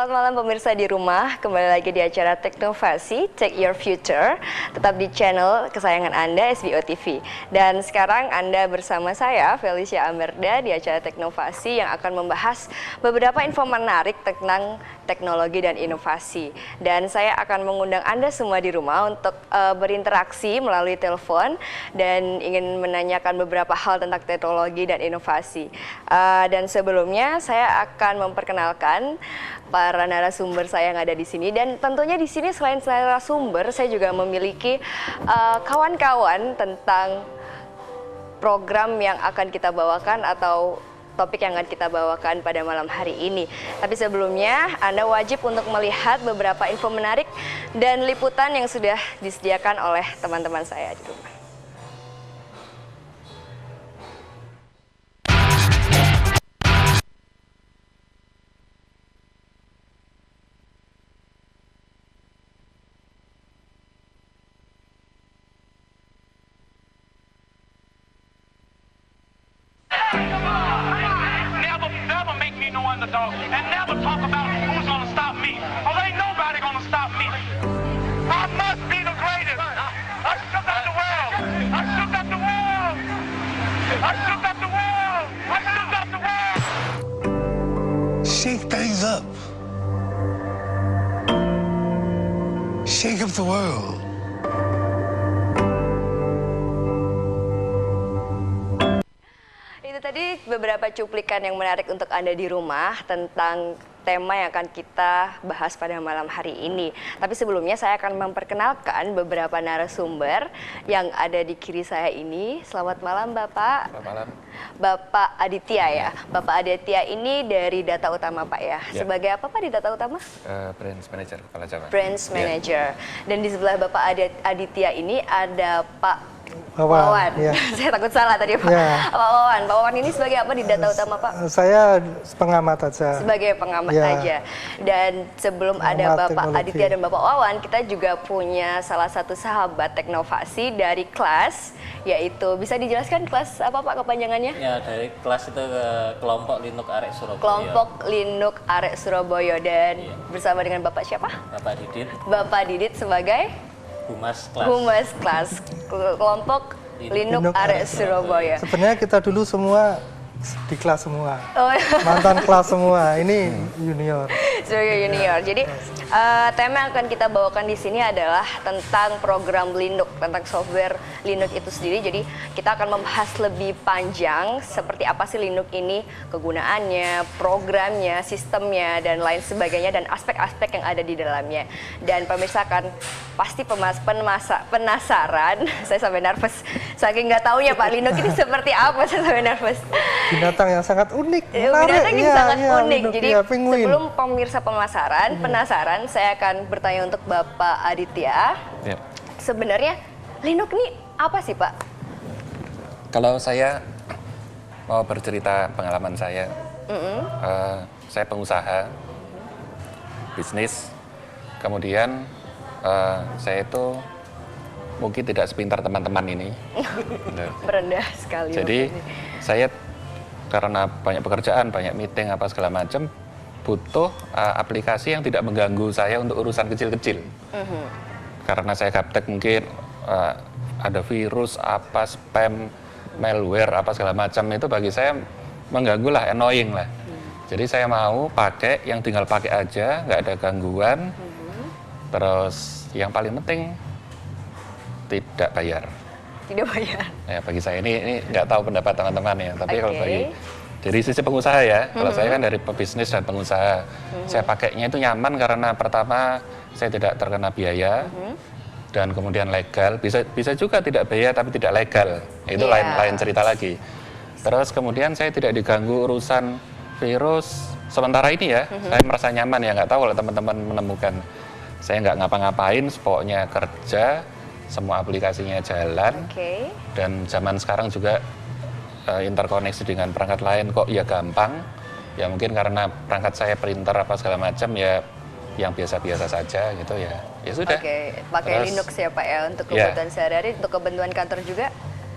Selamat malam pemirsa di rumah, kembali lagi di acara Teknovasi, Take Your Future, tetap di channel kesayangan Anda, SBO TV. Dan sekarang Anda bersama saya, Felicia Amerda, di acara Teknovasi yang akan membahas beberapa info menarik tentang teknologi dan inovasi. Dan saya akan mengundang Anda semua di rumah untuk berinteraksi melalui telepon dan ingin menanyakan beberapa hal tentang teknologi dan inovasi. Dan sebelumnya saya akan memperkenalkan para narasumber saya yang ada di sini, dan tentunya di sini selain narasumber saya juga memiliki kawan-kawan tentang program yang akan kita bawakan atau topik yang akan kita bawakan pada malam hari ini. Tapi sebelumnya Anda wajib untuk melihat beberapa info menarik dan liputan yang sudah disediakan oleh teman-teman saya di rumah. And never talk about who's gonna stop me. Oh, ain't nobody gonna stop me. I must be the greatest. I shook up the world. I shook up the world. I shook up the world. I shook up the world. Shake things up. Shake up the world. Itu tadi beberapa cuplikan yang menarik untuk Anda di rumah tentang tema yang akan kita bahas pada malam hari ini. Tapi sebelumnya saya akan memperkenalkan beberapa narasumber yang ada di kiri saya ini. Selamat malam Bapak. Selamat malam. Bapak Aditya ya. Bapak Aditya ini dari Data Utama Pak ya. Sebagai apa Pak di Data Utama? Branch Manager, Kepala Cabang. Branch Manager. Dan di sebelah Bapak Aditya ini ada Pak Wawan. Ya. Saya takut salah tadi Pak. Ya. Pak Wawan. Pak Wawan ini sebagai apa di Data Utama Pak? Saya pengamat aja. Sebagai pengamat Ya. aja. Dan sebelum ada Pengamat Bapak teknologi. Aditya dan Bapak Wawan, kita juga punya salah satu sahabat teknovasi dari kelas, yaitu bisa dijelaskan kelas apa Pak kepanjangannya? Ya, dari kelas itu ke kelompok Linux Arek Surabaya. Kelompok Linux Arek Surabaya. Dan Iya. bersama dengan Bapak siapa? Bapak Didit, Bapak Didit sebagai Humas kelas. Humas kelas kelompok Linux Linux Arek Surabaya. Sebenarnya kita dulu semua di kelas semua. Oh, Mantan kelas semua. Ini junior. sebagai junior. Jadi tema yang akan kita bawakan di sini adalah tentang program Linux, tentang software Linux itu sendiri. Jadi kita akan membahas lebih panjang seperti apa sih Linux ini, kegunaannya, programnya, sistemnya, dan lain sebagainya, dan aspek-aspek yang ada di dalamnya. Dan pemirsa kan pasti penasaran. Saya sampai nervous. Saking nggak taunya Pak Linux ini seperti apa, saya sampai nervous. Binatang yang sangat unik. Binatang yang sangat unik. Linux, Jadi ya, penguin. sebelum pemirsa penasaran, saya akan bertanya untuk Bapak Aditya. Ya. Sebenarnya Linux ini apa sih Pak? Kalau saya mau bercerita pengalaman saya, saya pengusaha, bisnis, kemudian saya itu mungkin tidak sepintar teman-teman ini. Merendah sekali. Jadi saya karena banyak pekerjaan, banyak meeting apa segala macam, butuh aplikasi yang tidak mengganggu saya untuk urusan kecil-kecil. Karena saya gaptek mungkin ada virus, apa spam, malware, apa segala macam itu bagi saya mengganggu lah, annoying lah. Jadi saya mau pakai yang tinggal pakai aja, nggak ada gangguan. Terus yang paling penting tidak bayar. Tidak bayar. Ya, bagi saya ini nggak tahu pendapat teman-teman ya, tapi kalau Oke. bagi dari sisi pengusaha ya, kalau saya kan dari pebisnis dan pengusaha, saya pakainya itu nyaman karena pertama saya tidak terkena biaya dan kemudian legal, bisa juga tidak biaya tapi tidak legal, itu Iya. lain cerita lagi. Terus kemudian saya tidak diganggu urusan virus sementara ini ya, saya merasa nyaman ya, nggak tahu kalau teman-teman menemukan. Saya nggak ngapa-ngapain, pokoknya kerja, semua aplikasinya jalan. Oke. Dan zaman sekarang juga interkoneksi dengan perangkat lain kok ya gampang. Ya mungkin karena perangkat saya printer apa segala macam ya yang biasa-biasa saja gitu ya. Ya sudah. Oke, pakai Terus, Linux ya Pak ya untuk ya. kebutuhan sehari-hari, untuk kebutuhan kantor juga?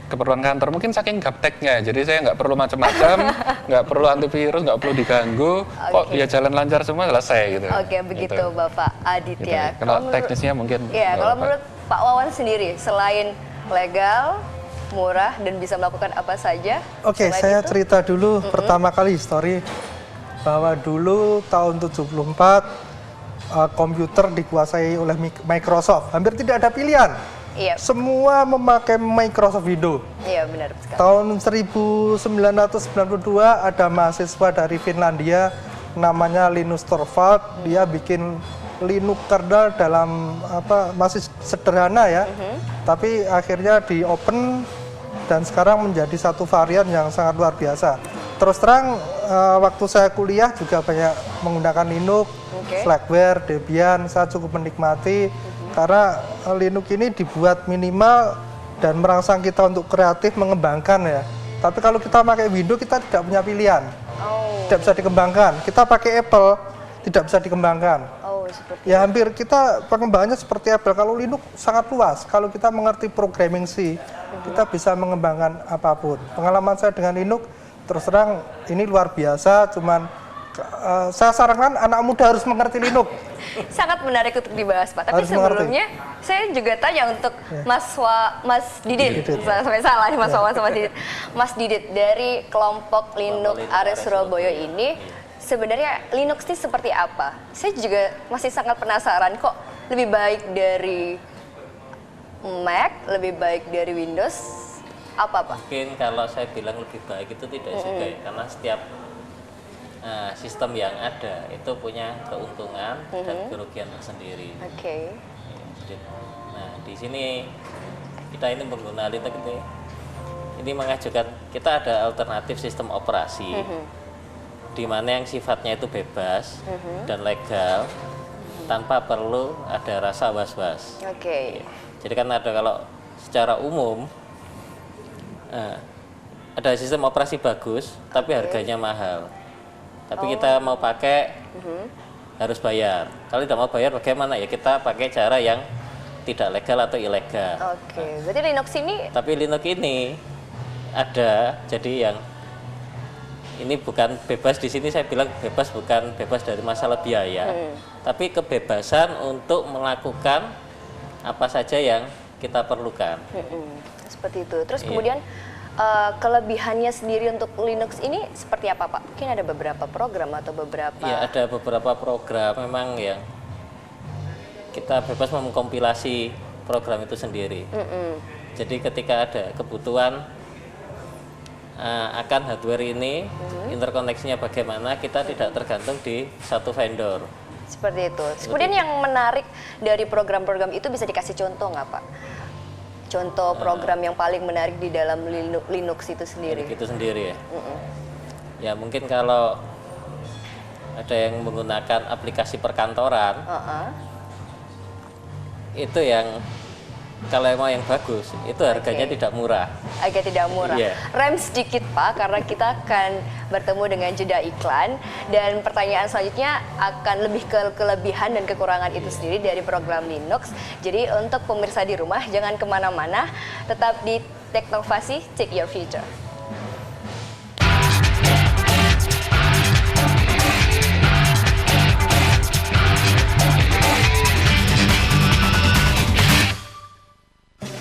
keperluan kantor, mungkin saking gapteknya, jadi saya nggak perlu macam-macam, nggak perlu antivirus, nggak perlu diganggu, kok ya jalan lancar semua, selesai gitu. Oke, begitu Gitu. Bapak Adit Gitu. ya. Kalau teknisnya mungkin. Ya, kalau Bapak. menurut Pak Wawan sendiri, selain legal, murah, dan bisa melakukan apa saja. Oke, selain saya itu, cerita dulu pertama kali histori bahwa dulu tahun 74 komputer dikuasai oleh Microsoft. Hampir tidak ada pilihan. Iya, Semua memakai Microsoft Windows. iya benar sekali. Tahun 1992 ada mahasiswa dari Finlandia namanya Linus Torvald. Dia bikin Linux kernel dalam masih sederhana ya. Tapi akhirnya di open dan sekarang menjadi satu varian yang sangat luar biasa. Terus terang waktu saya kuliah juga banyak menggunakan Linux, Oke. Slackware, Debian. Saya cukup menikmati karena Linux ini dibuat minimal dan merangsang kita untuk kreatif mengembangkan ya. Tapi kalau kita pakai Windows kita tidak punya pilihan, Oh, tidak bisa dikembangkan. Kita pakai Apple tidak bisa dikembangkan. oh seperti Ya hampir kita pengembangannya seperti Apple. Kalau Linux sangat luas. Kalau kita mengerti programming C, kita bisa mengembangkan apapun. Pengalaman saya dengan Linux terus terang ini luar biasa. Cuman saya sarankan anak muda harus mengerti Linux. sangat menarik untuk dibahas Pak. Tapi Harus mengerti. sebelumnya saya juga tanya untuk Mas Didit. Didit. Sampai salah nih Mas Wawan sama Didit. Mas Didit dari kelompok Linux Area Surabaya ini sebenarnya Linux ini seperti apa? Saya juga masih sangat penasaran kok lebih baik dari Mac, lebih baik dari Windows, apa Pak? Mungkin kalau saya bilang lebih baik itu tidak juga ya, karena setiap sistem yang ada itu punya keuntungan dan kerugian tersendiri. Oke. Nah, di sini kita ini pengguna Linux ini mengajukan, kita ada alternatif sistem operasi di mana yang sifatnya itu bebas dan legal tanpa perlu ada rasa was-was. Oke. Jadi kan ada kalau secara umum ada sistem operasi bagus tapi harganya mahal. Tapi kita mau pakai harus bayar. Kalau tidak mau bayar bagaimana? Ya kita pakai cara yang tidak legal atau ilegal. Oke. Berarti Linux ini Tapi Linux ini ada, jadi yang ini bukan bebas, di sini saya bilang bebas bukan bebas dari masalah biaya, tapi kebebasan untuk melakukan apa saja yang kita perlukan. seperti itu. Terus Iya. kemudian kelebihannya sendiri untuk Linux ini seperti apa Pak? Mungkin ada beberapa program atau beberapa. Ya, ada beberapa program memang yang kita bebas mengkompilasi program itu sendiri. Jadi ketika ada kebutuhan akan hardware ini, interkoneksinya bagaimana, kita tidak tergantung di satu vendor. Seperti itu. Kemudian yang menarik dari program-program itu bisa dikasih contoh nggak Pak? Contoh program yang paling menarik di dalam Linux itu sendiri. Itu sendiri ya. Ya mungkin kalau ada yang menggunakan aplikasi perkantoran, itu yang kalau mau yang bagus, itu harganya tidak murah. Agak tidak murah. Iya. Rem sedikit Pak, karena kita akan bertemu dengan jeda iklan. Dan pertanyaan selanjutnya akan lebih ke kelebihan dan kekurangan itu sendiri dari program Linux. Jadi untuk pemirsa di rumah, jangan kemana-mana, tetap di Teknovasi, Take Your Future.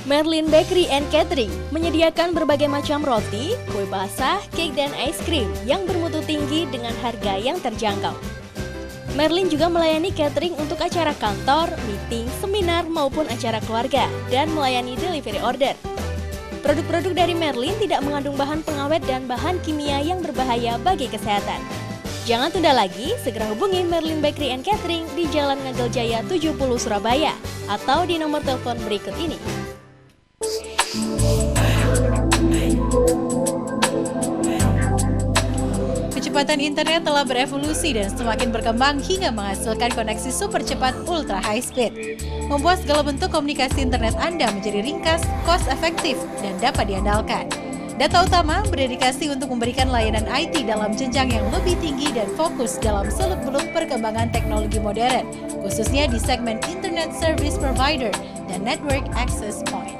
Merlin Bakery and Catering menyediakan berbagai macam roti, kue basah, cake, dan es krim yang bermutu tinggi dengan harga yang terjangkau. Merlin juga melayani catering untuk acara kantor, meeting, seminar, maupun acara keluarga, dan melayani delivery order. Produk-produk dari Merlin tidak mengandung bahan pengawet dan bahan kimia yang berbahaya bagi kesehatan. Jangan tunda lagi, segera hubungi Merlin Bakery and Catering di Jalan Ngagel Jaya 70 Surabaya atau di nomor telepon berikut ini. Kecepatan internet telah berevolusi dan semakin berkembang hingga menghasilkan koneksi super cepat ultra high speed. Membuat segala bentuk komunikasi internet Anda menjadi ringkas, cost efektif, dan dapat diandalkan. Data Utama berdedikasi untuk memberikan layanan IT dalam jenjang yang lebih tinggi dan fokus dalam seluk-beluk perkembangan teknologi modern, khususnya di segmen Internet Service Provider dan Network Access Point.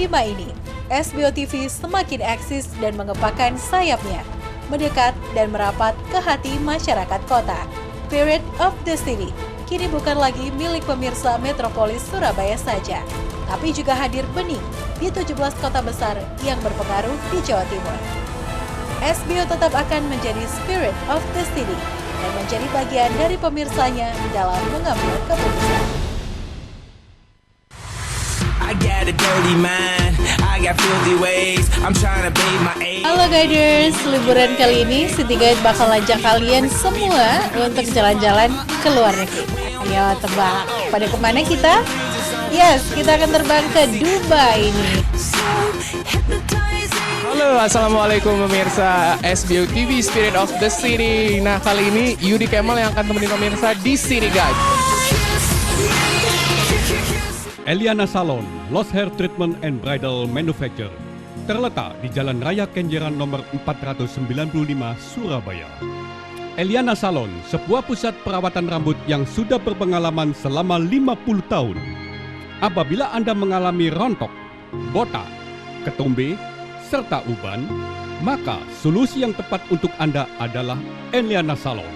kelima ini, SBO TV semakin eksis dan mengepakkan sayapnya, mendekat dan merapat ke hati masyarakat kota. Spirit of the City kini bukan lagi milik pemirsa metropolis Surabaya saja, tapi juga hadir bening di 17 kota besar yang berpengaruh di Jawa Timur. SBO tetap akan menjadi Spirit of the City dan menjadi bagian dari pemirsanya dalam mengambil keputusan. Halo Guiders, liburan kali ini City Guide bakal ajak kalian semua untuk jalan-jalan ke luar negeri. Ayo tebak, pada kemana kita? Yes, kita akan terbang ke Dubai nih. Halo, assalamualaikum pemirsa SBO TV Spirit of the City. Nah, kali ini Yudi Kemal yang akan temenin pemirsa di City Guide. Eliana Salon, Lost Hair Treatment and Bridal Manufacture, terletak di Jalan Raya Kenjeran nomor 495, Surabaya. Eliana Salon, sebuah pusat perawatan rambut yang sudah berpengalaman selama 50 tahun. Apabila Anda mengalami rontok, botak, ketombe, serta uban, maka solusi yang tepat untuk Anda adalah Eliana Salon.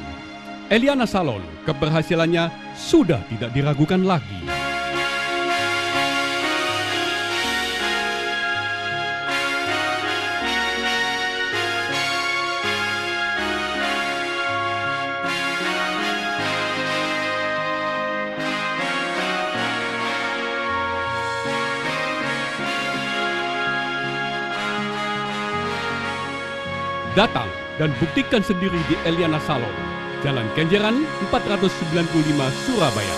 Eliana Salon, keberhasilannya sudah tidak diragukan lagi. Datang dan buktikan sendiri di Eliana Salon, Jalan Kenjeran 495 Surabaya.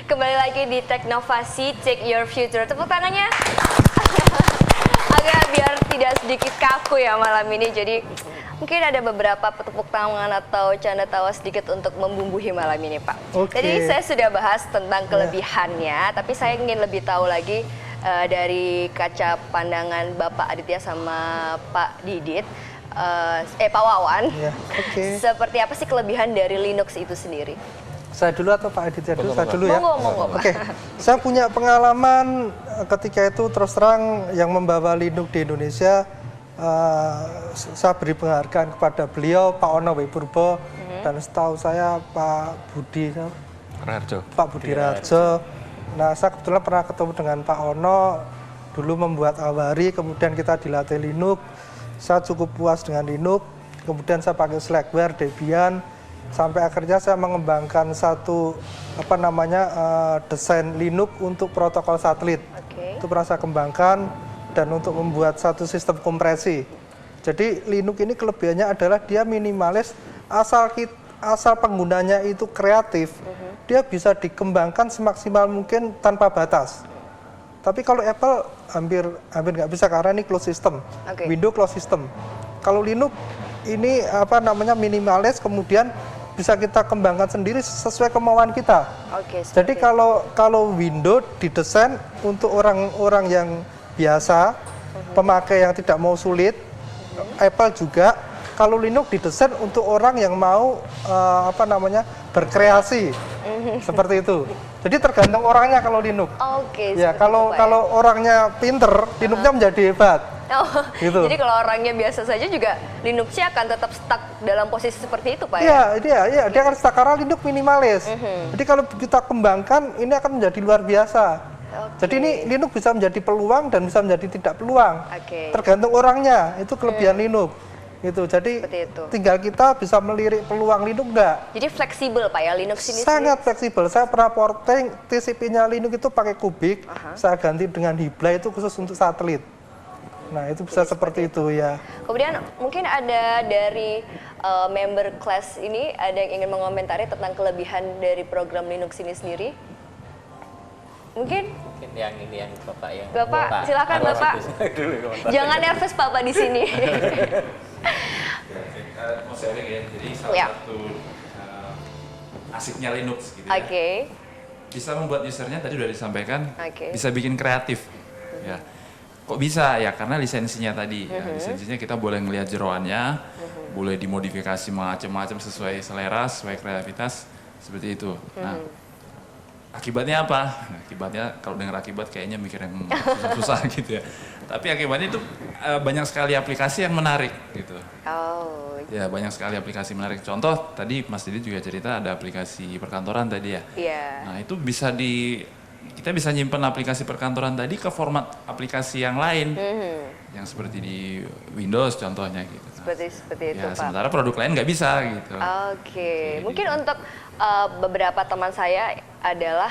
Kembali lagi di Teknovasi, Take Your Future. Tepuk tangannya. Agak biar tidak sedikit kaku ya malam ini, jadi mungkin ada beberapa tepuk tangan atau canda tawa sedikit untuk membumbuhi malam ini, Pak. Jadi saya sudah bahas tentang kelebihannya, tapi saya ingin lebih tahu lagi dari kaca pandangan Bapak Aditya sama Pak Didit, Pak Wawan. Seperti apa sih kelebihan dari Linux itu sendiri? Saya dulu atau Pak Aditya dulu? Saya dulu ya. Monggo, Pak. Saya punya pengalaman ketika itu terus terang yang membawa Linux di Indonesia. Saya beri penghargaan kepada beliau, Pak Ono W. Purbo, dan setahu saya Pak Budi Raharjo. Pak Budi Raharjo. Nah, saya kebetulan pernah ketemu dengan Pak Ono, dulu membuat Awari, kemudian kita dilatih Linux. Saya cukup puas dengan Linux, kemudian saya pakai Slackware, Debian, sampai akhirnya saya mengembangkan satu desain Linux untuk protokol satelit. Itu pernah saya kembangkan. Dan untuk membuat satu sistem kompresi. Jadi Linux ini kelebihannya adalah dia minimalis, asal penggunanya itu kreatif, dia bisa dikembangkan semaksimal mungkin tanpa batas. Tapi kalau Apple hampir nggak bisa karena ini closed system, Windows closed system. Kalau Linux ini minimalis, kemudian bisa kita kembangkan sendiri sesuai kemauan kita. Jadi kalau Windows didesain untuk orang-orang yang biasa, pemakai yang tidak mau sulit, Apple juga. Kalau Linux didesain untuk orang yang mau berkreasi, seperti itu. Jadi tergantung orangnya kalau Linux. Ya, kalau orangnya pinter, Linuxnya menjadi hebat. Gitu. Jadi kalau orangnya biasa saja juga Linuxnya akan tetap stuck dalam posisi seperti itu, Pak? Iya, dia akan stuck karena Linux minimalis. Jadi kalau kita kembangkan, ini akan menjadi luar biasa. Jadi ini Linux bisa menjadi peluang dan bisa menjadi tidak peluang. Tergantung orangnya, itu kelebihan Linux. Gitu. Jadi tinggal kita bisa melirik peluang Linux enggak. Jadi fleksibel Pak ya Linux ini? Sangat fleksibel. Saya pernah porting TCP-nya Linux itu pakai Kubik, saya ganti dengan Hibla itu khusus untuk satelit. Nah itu bisa seperti itu ya. Kemudian mungkin ada dari member kelas ini ada yang ingin mengomentari tentang kelebihan dari program Linux ini sendiri? Mungkin yang ini yang Bapak yang Bapak silakan Bapak. Jangan nervous Bapak di sini. Mau sharing ya. Jadi salah satu asiknya Linux gitu ya. Bisa membuat usernya tadi sudah disampaikan, bisa bikin kreatif. Ya. Kok bisa ya? Karena lisensinya tadi. Ya, lisensinya kita boleh ngelihat jeroannya, boleh dimodifikasi macam-macam sesuai selera, sesuai kreativitas, seperti itu. Nah, akibatnya apa? Nah, akibatnya kalau dengar akibat kayaknya mikir yang susah-susah gitu ya. Tapi akibatnya itu banyak sekali aplikasi yang menarik gitu. Oh. Ya banyak sekali aplikasi menarik. Contoh tadi Mas Didi juga cerita ada aplikasi perkantoran tadi ya. Iya. Nah itu kita bisa nyimpen aplikasi perkantoran tadi ke format aplikasi yang lain. Yang seperti di Windows contohnya gitu. Nah, Seperti itu ya, Pak. sementara produk lain nggak bisa gitu. Oke. Mungkin untuk beberapa teman saya adalah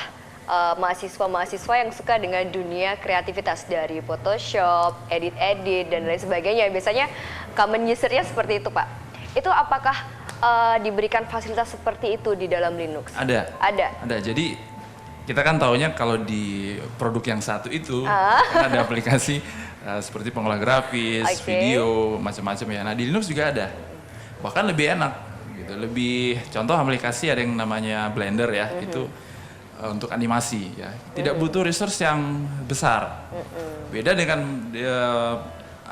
mahasiswa-mahasiswa yang suka dengan dunia kreativitas dari Photoshop, edit-edit dan lain sebagainya. Biasanya common user-nya seperti itu Pak. Itu apakah diberikan fasilitas seperti itu di dalam Linux? Ada. Jadi kita kan taunya kalau di produk yang satu itu kan ada aplikasi seperti pengolah grafis, video, macam-macam ya. Nah di Linux juga ada. Bahkan lebih enak gitu. Lebih contoh aplikasi ada yang namanya Blender ya. Itu untuk animasi ya. Tidak butuh resource yang besar. Beda dengan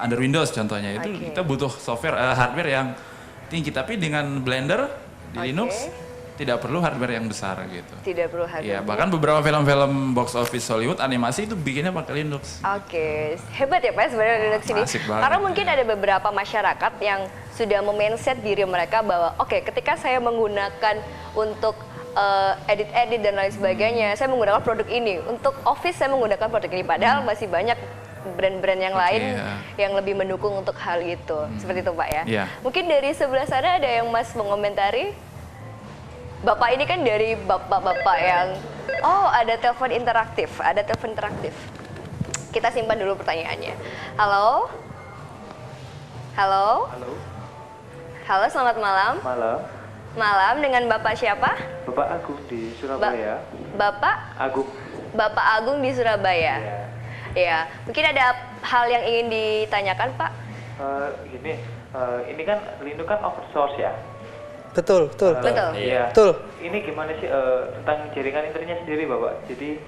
under Windows contohnya itu kita butuh software hardware yang tinggi, tapi dengan Blender di Linux tidak perlu hardware yang besar gitu. Tidak perlu hardware. Ya, bahkan beberapa film-film box office Hollywood animasi itu bikinnya pakai Linux. Oke, hebat ya Pak sebenarnya Linux ini. Asik banget. Karena mungkin ada beberapa masyarakat yang sudah mindset diri mereka bahwa oke, ketika saya menggunakan untuk edit-edit dan lain sebagainya, saya menggunakan produk ini. Untuk office saya menggunakan produk ini, padahal masih banyak brand-brand yang lain yang lebih mendukung untuk hal itu. Seperti itu Pak ya. Mungkin dari sebelah sana ada yang Mas mengomentari? Bapak ini kan dari bapak-bapak yang ada telepon interaktif, Kita simpan dulu pertanyaannya. Halo? Halo? Halo, selamat malam. Malam, dengan Bapak siapa? Bapak Agung di Surabaya. Bapak Agung di Surabaya. Ya, mungkin ada hal yang ingin ditanyakan Pak? Ini kan Linux kan open source ya. Betul. Iya. Ini gimana sih tentang jaringan internetnya sendiri Bapak? Jadi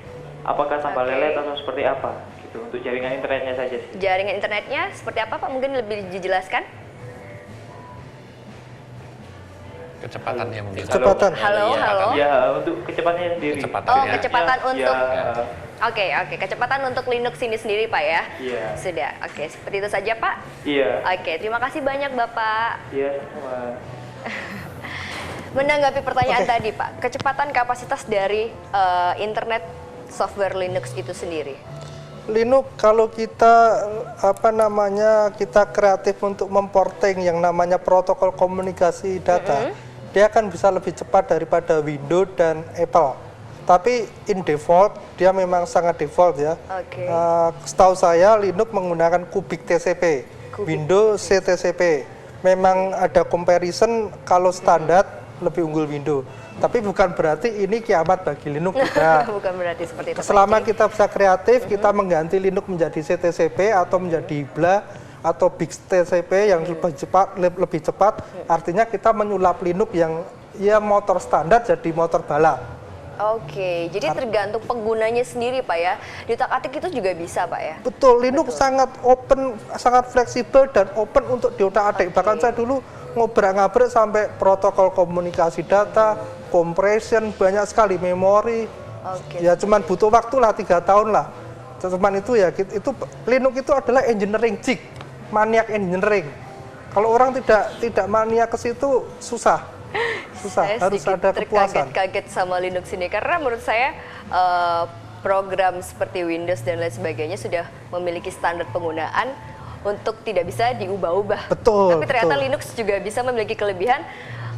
apakah tambah lelet atau seperti apa gitu untuk jaringan internetnya saja sih? Jaringan internetnya seperti apa Pak? Mungkin lebih dijelaskan? Kecepatannya mungkin. Kecepatan. Halo. Ya, untuk kecepatannya sendiri. Kecepatan untuk Oke, kecepatan untuk Linux ini sendiri Pak ya? Iya. Sudah, oke, seperti itu saja Pak? Iya. Oke, terima kasih banyak Bapak. Iya, sama. Menanggapi pertanyaan tadi Pak, kecepatan kapasitas dari internet software Linux itu sendiri. Linux kalau kita kita kreatif untuk memporting yang namanya protokol komunikasi data, dia akan bisa lebih cepat daripada Windows dan Apple. Tapi in default dia memang sangat default ya. Setahu saya Linux menggunakan Cubic TCP, Windows CTCP. Memang ada comparison kalau standar lebih unggul Windows. Tapi bukan berarti ini kiamat bagi Linux juga. Bukan berarti seperti itu. Selama kita bisa kreatif, kita mengganti Linux menjadi CTCP atau menjadi BLA atau Big TCP yang lebih cepat, artinya kita menyulap Linux yang motor standar jadi motor bala. Oke, jadi tergantung penggunanya sendiri Pak ya. Diutak-atik itu juga bisa Pak ya? Betul, Linux sangat open, sangat fleksibel dan open untuk diutak-atik. Bahkan saya dulu ngobrak-ngabrik sampai protokol komunikasi data, compression, banyak sekali memori. Ya cuman butuh waktu lah 3 tahun lah. Cuman itu ya, itu Linux itu adalah engineering geek, maniak engineering. Kalau orang tidak maniak ke situ susah. Saya harus ada kepuasan. Terkaget sama Linux ini karena menurut saya program seperti Windows dan lain sebagainya sudah memiliki standar penggunaan untuk tidak bisa diubah-ubah. Betul. Tapi ternyata Linux juga bisa memiliki kelebihan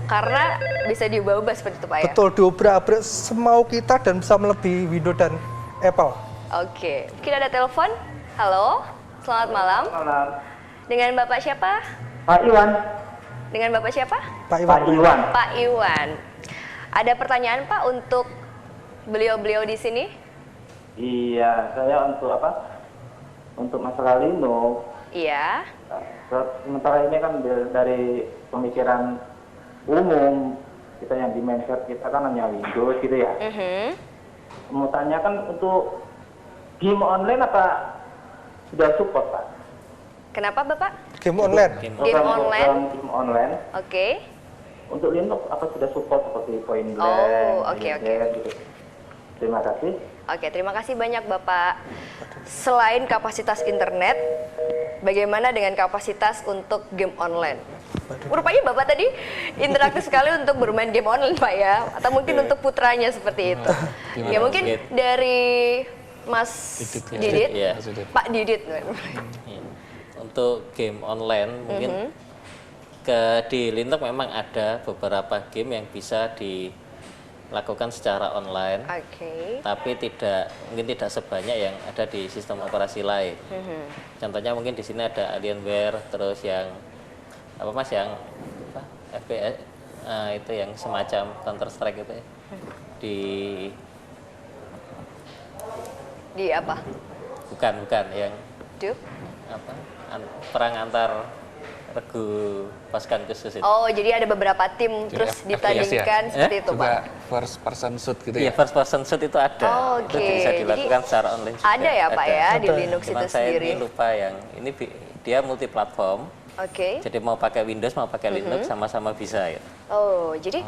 karena bisa diubah-ubah seperti itu Pak ya? Betul, diobrak-abrik semau kita dan bisa melebihi Windows dan Apple. Oke, mungkin ada telepon. Halo, selamat malam. Malam. Dengan Bapak siapa? Pak Iwan. Dengan Bapak siapa? Pak Iwan. Pak Iwan. Ada pertanyaan Pak untuk beliau-beliau di sini? Iya, saya untuk apa? Untuk masalah Linux. Iya. Sementara ini kan dari pemikiran umum kita yang di mindset kita kan hanya Windows gitu ya. Mau tanya kan untuk game online apa sudah support, Pak. Kenapa Bapak? Game online. Game Program online. game online. Oke. Untuk Linux apa sudah support seperti Point Blank, Oh, oke. gitu. Terima kasih. Oke, terima kasih banyak Bapak. Selain kapasitas internet, bagaimana dengan kapasitas untuk game online? Rupanya Bapak tadi interaktif sekali untuk bermain game online, Pak ya? Atau mungkin untuk putranya seperti itu. Ya mungkin dari Mas Didit, Pak Didit. Untuk game online mungkin di Linux memang ada beberapa game yang bisa dilakukan secara online, tapi mungkin tidak sebanyak yang ada di sistem operasi lain. Contohnya mungkin di sini ada Alienware, terus yang apa Mas yang FPS itu yang semacam Counter Strike itu ya. Di apa? Bukan yang apa? Perang antar regu pasukan khusus itu. Oh, jadi ada beberapa tim terus ditandingkan seperti itu, Pak. First person shoot gitu ya? Iya, first person shoot itu ada. Oke. Itu bisa dilakukan secara online juga. Ada ya, Pak ya, di Linux Cuman itu saya sendiri. ini lupa yang ini dia multi platform. Oke. Jadi mau pakai Windows mau pakai Linux sama-sama bisa ya. Oh, jadi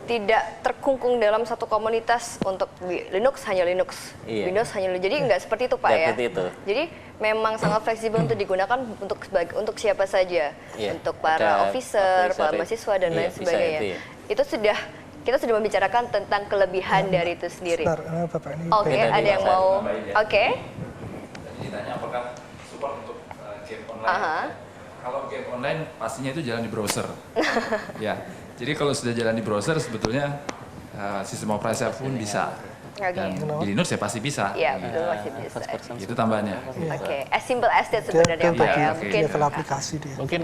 tidak terkungkung dalam satu komunitas untuk Linux hanya Linux, Windows hanya Linux. Jadi nggak seperti itu Pak ya. Seperti itu. Jadi memang sangat fleksibel untuk digunakan untuk siapa saja, untuk para officer, para mahasiswa dan lain sebagainya. Itu kita sudah membicarakan tentang kelebihan dari itu sendiri. Oke, ada yang mau? Oke. Ditanya apakah support untuk game online? Kalau game online pastinya itu jalan di browser. Ya. Jadi kalau sudah jalan di browser sebetulnya sistem operasi pun bisa. Dan di Linux ya pasti bisa. Iya, betul pasti bisa. Itu tambahannya. Oke, as simple as that sebenarnya Pak ya. Mungkin aplikasi dia. Mungkin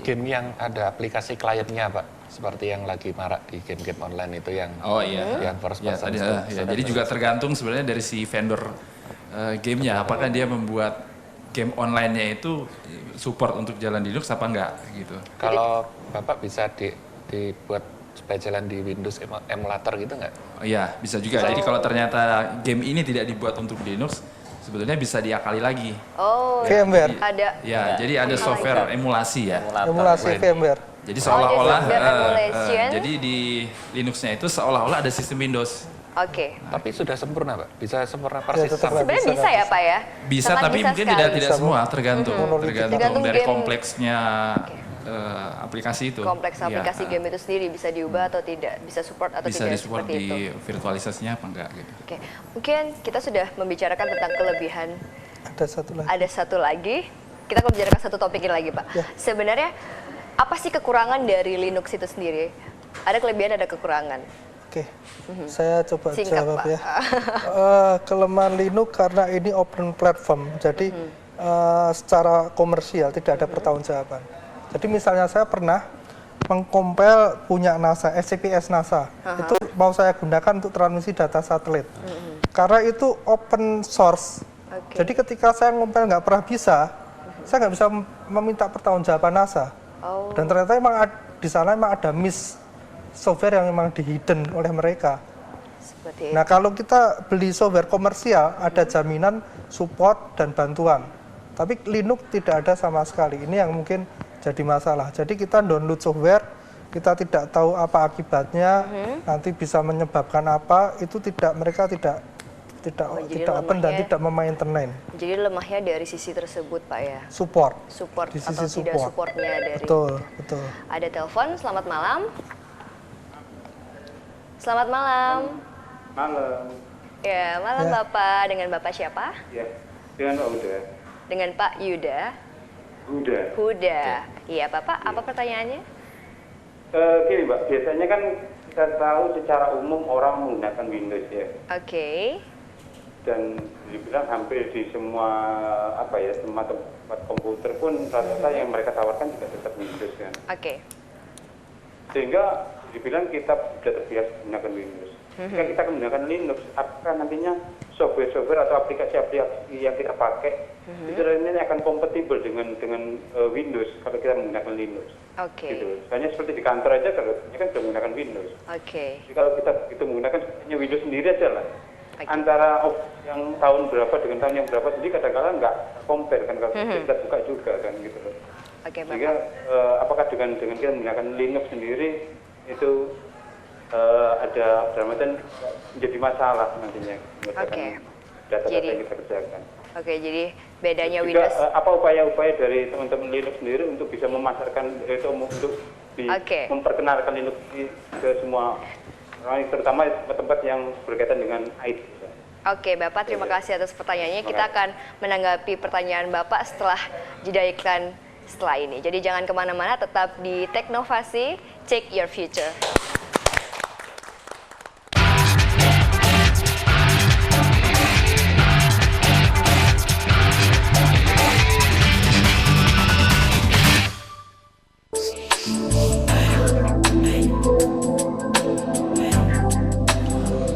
game yang ada aplikasi kliennya Pak, seperti yang lagi marak di game-game online itu yang yang first person. Jadi juga tergantung sebenarnya dari si vendor gamenya, apakah dia membuat game online-nya itu support untuk jalan di Linux apa enggak gitu. Kalau Bapak bisa dibuat supaya jalan di Windows emulator gitu nggak? Oh iya, bisa juga. Jadi kalau ternyata game ini tidak dibuat untuk Linux, sebetulnya bisa diakali lagi. Oh, VMware. Ada. Ya, jadi ada software emulasi ya. Emulasi VMware. Jadi seolah-olah, jadi di Linuxnya itu seolah-olah ada sistem Windows. Oke. Tapi sudah sempurna Pak? Bisa sempurna persis? Sebenarnya bisa ya Pak ya? Bisa, tapi mungkin tidak semua, tergantung dari kompleksnya aplikasi itu. Kompleks aplikasi game itu sendiri bisa diubah atau tidak, bisa support atau bisa tidak disupport seperti itu. di virtualisasinya apa enggak gitu. Oke, mungkin kita sudah membicarakan tentang kelebihan. Ada satu lagi. Kita akan membicarakan satu topik ini lagi Pak. Ya. Sebenarnya apa sih kekurangan dari Linux itu sendiri? Ada kelebihan, ada kekurangan. Oke, saya coba jawab Pak. ya. Kelemahan Linux karena ini open platform, jadi secara komersial tidak ada pertanggungjawaban. Jadi misalnya saya pernah mengkompil punya NASA, SCPS NASA, itu mau saya gunakan untuk transmisi data satelit. Karena itu open source, jadi ketika saya ngompil nggak pernah bisa, saya nggak bisa meminta pertanggungjawaban NASA. Dan ternyata emang di sana emang ada miss software yang memang di-hidden oleh mereka. Nah, kalau kita beli software komersial, ada jaminan support dan bantuan. Tapi Linux tidak ada sama sekali. Ini yang mungkin jadi masalah. Jadi kita download software, kita tidak tahu apa akibatnya, nanti bisa menyebabkan apa, itu mereka tidak open dan tidak memaintain. Jadi lemahnya dari sisi tersebut Pak ya? Support. Support di sisi atau tidak supportnya dari. Betul. Ada telepon, selamat malam. Selamat malam. Malam. Ya, malam Bapak. Dengan Bapak siapa? Ya, dengan Pak Huda. Dengan Pak Yuda. Huda. Iya, Bapak. Apa pertanyaannya? Gini, Mbak. Biasanya kan kita tahu secara umum orang menggunakan Windows ya. Oke. Dan dibilang hampir di semua semua tempat komputer pun rata-rata yang mereka tawarkan juga tetap Windows kan. Oke. Sehingga dibilang kita sudah terbiasa menggunakan Windows. Jika kita menggunakan Linux, apakah nantinya software atau aplikasi-aplikasi yang kita pakai itu nantinya akan kompatibel dengan Windows kalau kita menggunakan Linux? Oke. Gitu. Soalnya seperti di kantor aja kalau ini kan sudah menggunakan Windows. Oke. Jadi kalau kita menggunakan hanya Windows sendiri aja lah. antara yang tahun berapa dengan tahun yang berapa, jadi kadang-kadang nggak compare kan, kalau kita buka juga kan gitu loh. Sehingga apakah dengan kita menggunakan Linux sendiri itu ada dalam menjadi masalah nantinya data-data yang kita kerjakan. Jadi bedanya juga, Windows. Apa upaya-upaya dari teman-teman Linux sendiri untuk bisa memasarkan itu, untuk memperkenalkan Linux ini ke semua orang, terutama tempat yang berkaitan dengan IT. Oke, Bapak, terima kasih atas pertanyaannya. Kita akan menanggapi pertanyaan Bapak setelah jeda iklan setelah ini. Jadi jangan kemana-mana, tetap di Teknovasi, Check Your Future.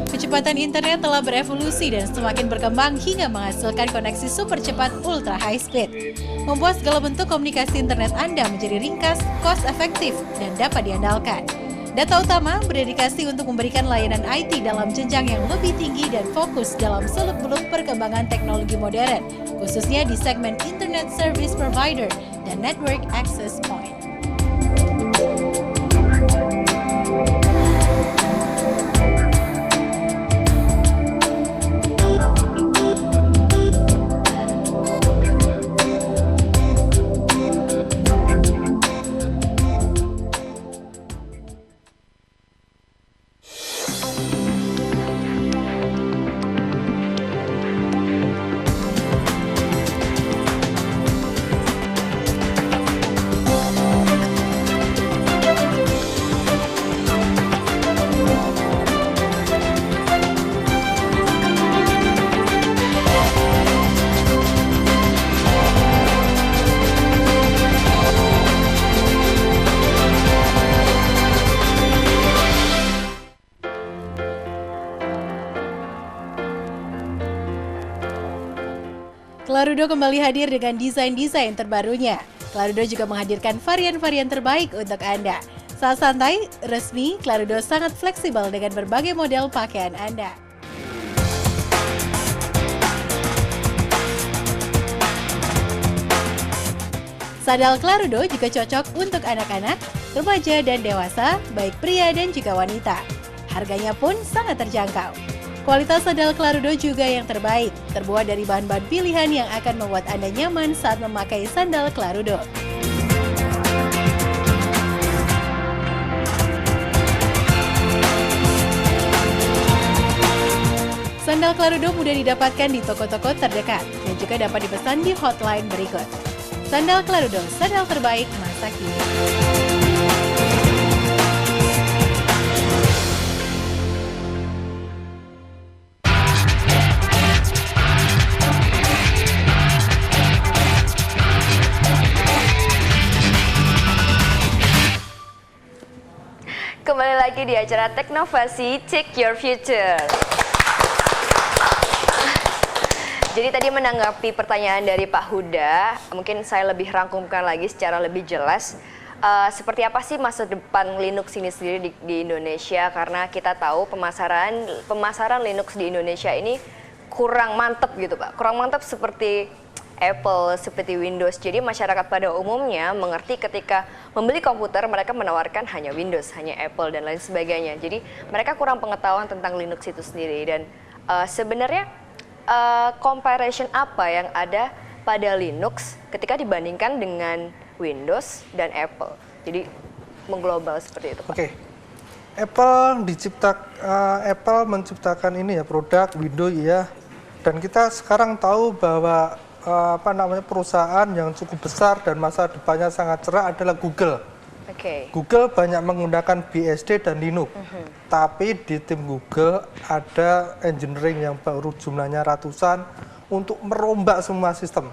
Kecepatan internet telah berevolusi dan semakin berkembang hingga menghasilkan koneksi super cepat ultra high speed. Membuat segala bentuk komunikasi internet Anda menjadi ringkas, cost efektif, dan dapat diandalkan. Data Utama berdedikasi untuk memberikan layanan IT dalam jenjang yang lebih tinggi dan fokus dalam seluk-beluk perkembangan teknologi modern, khususnya di segmen Internet Service Provider dan Network Access Point. Clarudo kembali hadir dengan desain-desain terbarunya. Clarudo juga menghadirkan varian-varian terbaik untuk Anda. Saat santai, resmi, Clarudo sangat fleksibel dengan berbagai model pakaian Anda. Sandal Clarudo juga cocok untuk anak-anak, remaja, dan dewasa, baik pria dan juga wanita. Harganya pun sangat terjangkau. Kualitas sandal Clarudo juga yang terbaik, terbuat dari bahan-bahan pilihan yang akan membuat Anda nyaman saat memakai sandal Clarudo. Sandal Clarudo mudah didapatkan di toko-toko terdekat dan juga dapat dipesan di hotline berikut. Sandal Clarudo, sandal terbaik masa kini. Kembali lagi di acara Teknovasi, Check Your Future. Jadi tadi menanggapi pertanyaan dari Pak Huda, mungkin saya lebih rangkumkan lagi secara lebih jelas. Seperti apa sih masa depan Linux ini sendiri di Indonesia? Karena kita tahu pemasaran Linux di Indonesia ini kurang mantep gitu Pak. Kurang mantep seperti Apple, seperti Windows. Jadi masyarakat pada umumnya mengerti ketika membeli komputer mereka menawarkan hanya Windows, hanya Apple dan lain sebagainya. Jadi mereka kurang pengetahuan tentang Linux itu sendiri. Dan sebenarnya comparison apa yang ada pada Linux ketika dibandingkan dengan Windows dan Apple? Jadi mengglobal seperti itu, Pak. Oke. Apple menciptakan ini ya, produk Windows ya. Dan kita sekarang tahu bahwa perusahaan yang cukup besar dan masa depannya sangat cerah adalah Google. Google banyak menggunakan BSD dan Linux. Tapi di tim Google ada engineering yang baru jumlahnya ratusan untuk merombak semua sistem.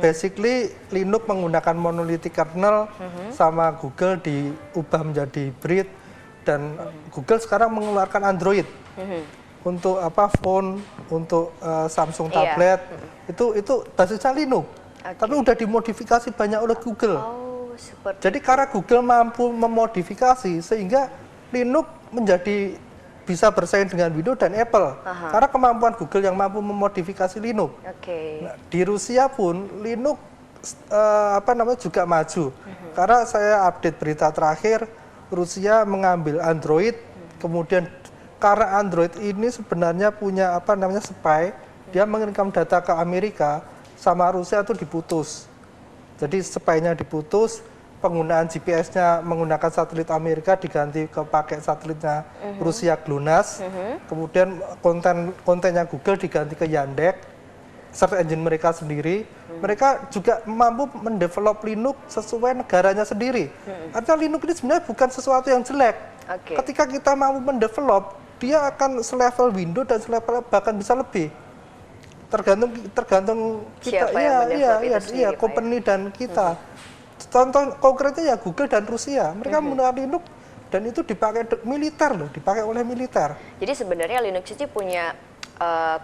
Basically Linux menggunakan monolithic kernel, sama Google diubah menjadi hybrid, dan Google sekarang mengeluarkan Android. Untuk phone, untuk Samsung tablet, itu basisnya Linux, tapi udah dimodifikasi banyak oleh Google. Jadi karena Google mampu memodifikasi sehingga Linux menjadi bisa bersaing dengan Windows dan Apple. Karena kemampuan Google yang mampu memodifikasi Linux. Nah, di Rusia pun Linux juga maju. Karena saya update berita terakhir, Rusia mengambil Android, kemudian karena Android ini sebenarnya punya spy, dia mengirimkan data ke Amerika, sama Rusia itu diputus. Jadi spy-nya diputus, penggunaan GPS-nya menggunakan satelit Amerika diganti ke pakai satelitnya Rusia GLONASS. Kemudian kontennya Google diganti ke Yandex, search engine mereka sendiri. Mereka juga mampu mendevelop Linux sesuai negaranya sendiri. Artinya Linux ini sebenarnya bukan sesuatu yang jelek. Ketika kita mampu mendevelop, dia akan selevel Windows dan selevel bahkan bisa lebih. Tergantung kita, company dan kita. Contoh konkretnya ya Google dan Rusia, mereka menggunakan Linux dan itu dipakai militer loh, dipakai oleh militer. Jadi sebenarnya Linux itu punya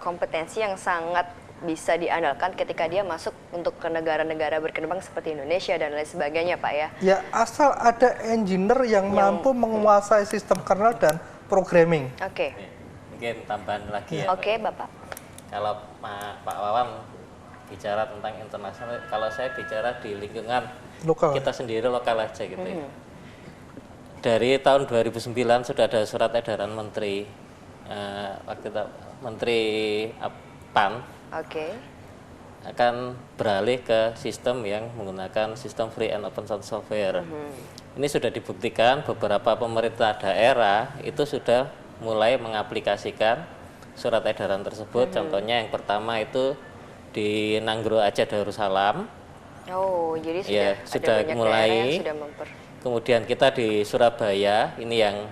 kompetensi yang sangat bisa diandalkan ketika dia masuk untuk ke negara-negara berkembang seperti Indonesia dan lain sebagainya, Pak ya? Ya, asal ada engineer yang mampu menguasai sistem kernel dan programming. Mungkin tambahan lagi ya. Bapak. Kalau Pak Wawan bicara tentang internasional, kalau saya bicara di lingkungan lokal, kita sendiri lokal aja gitu ya. Dari tahun 2009 sudah ada surat edaran Menteri waktu itu Menteri PAN akan beralih ke sistem yang menggunakan sistem free and open source software. Ini sudah dibuktikan beberapa pemerintah daerah itu sudah mulai mengaplikasikan surat edaran tersebut. Contohnya yang pertama itu di Nanggro Aceh Darussalam. Jadi sudah mulai. Kemudian kita di Surabaya, ini yang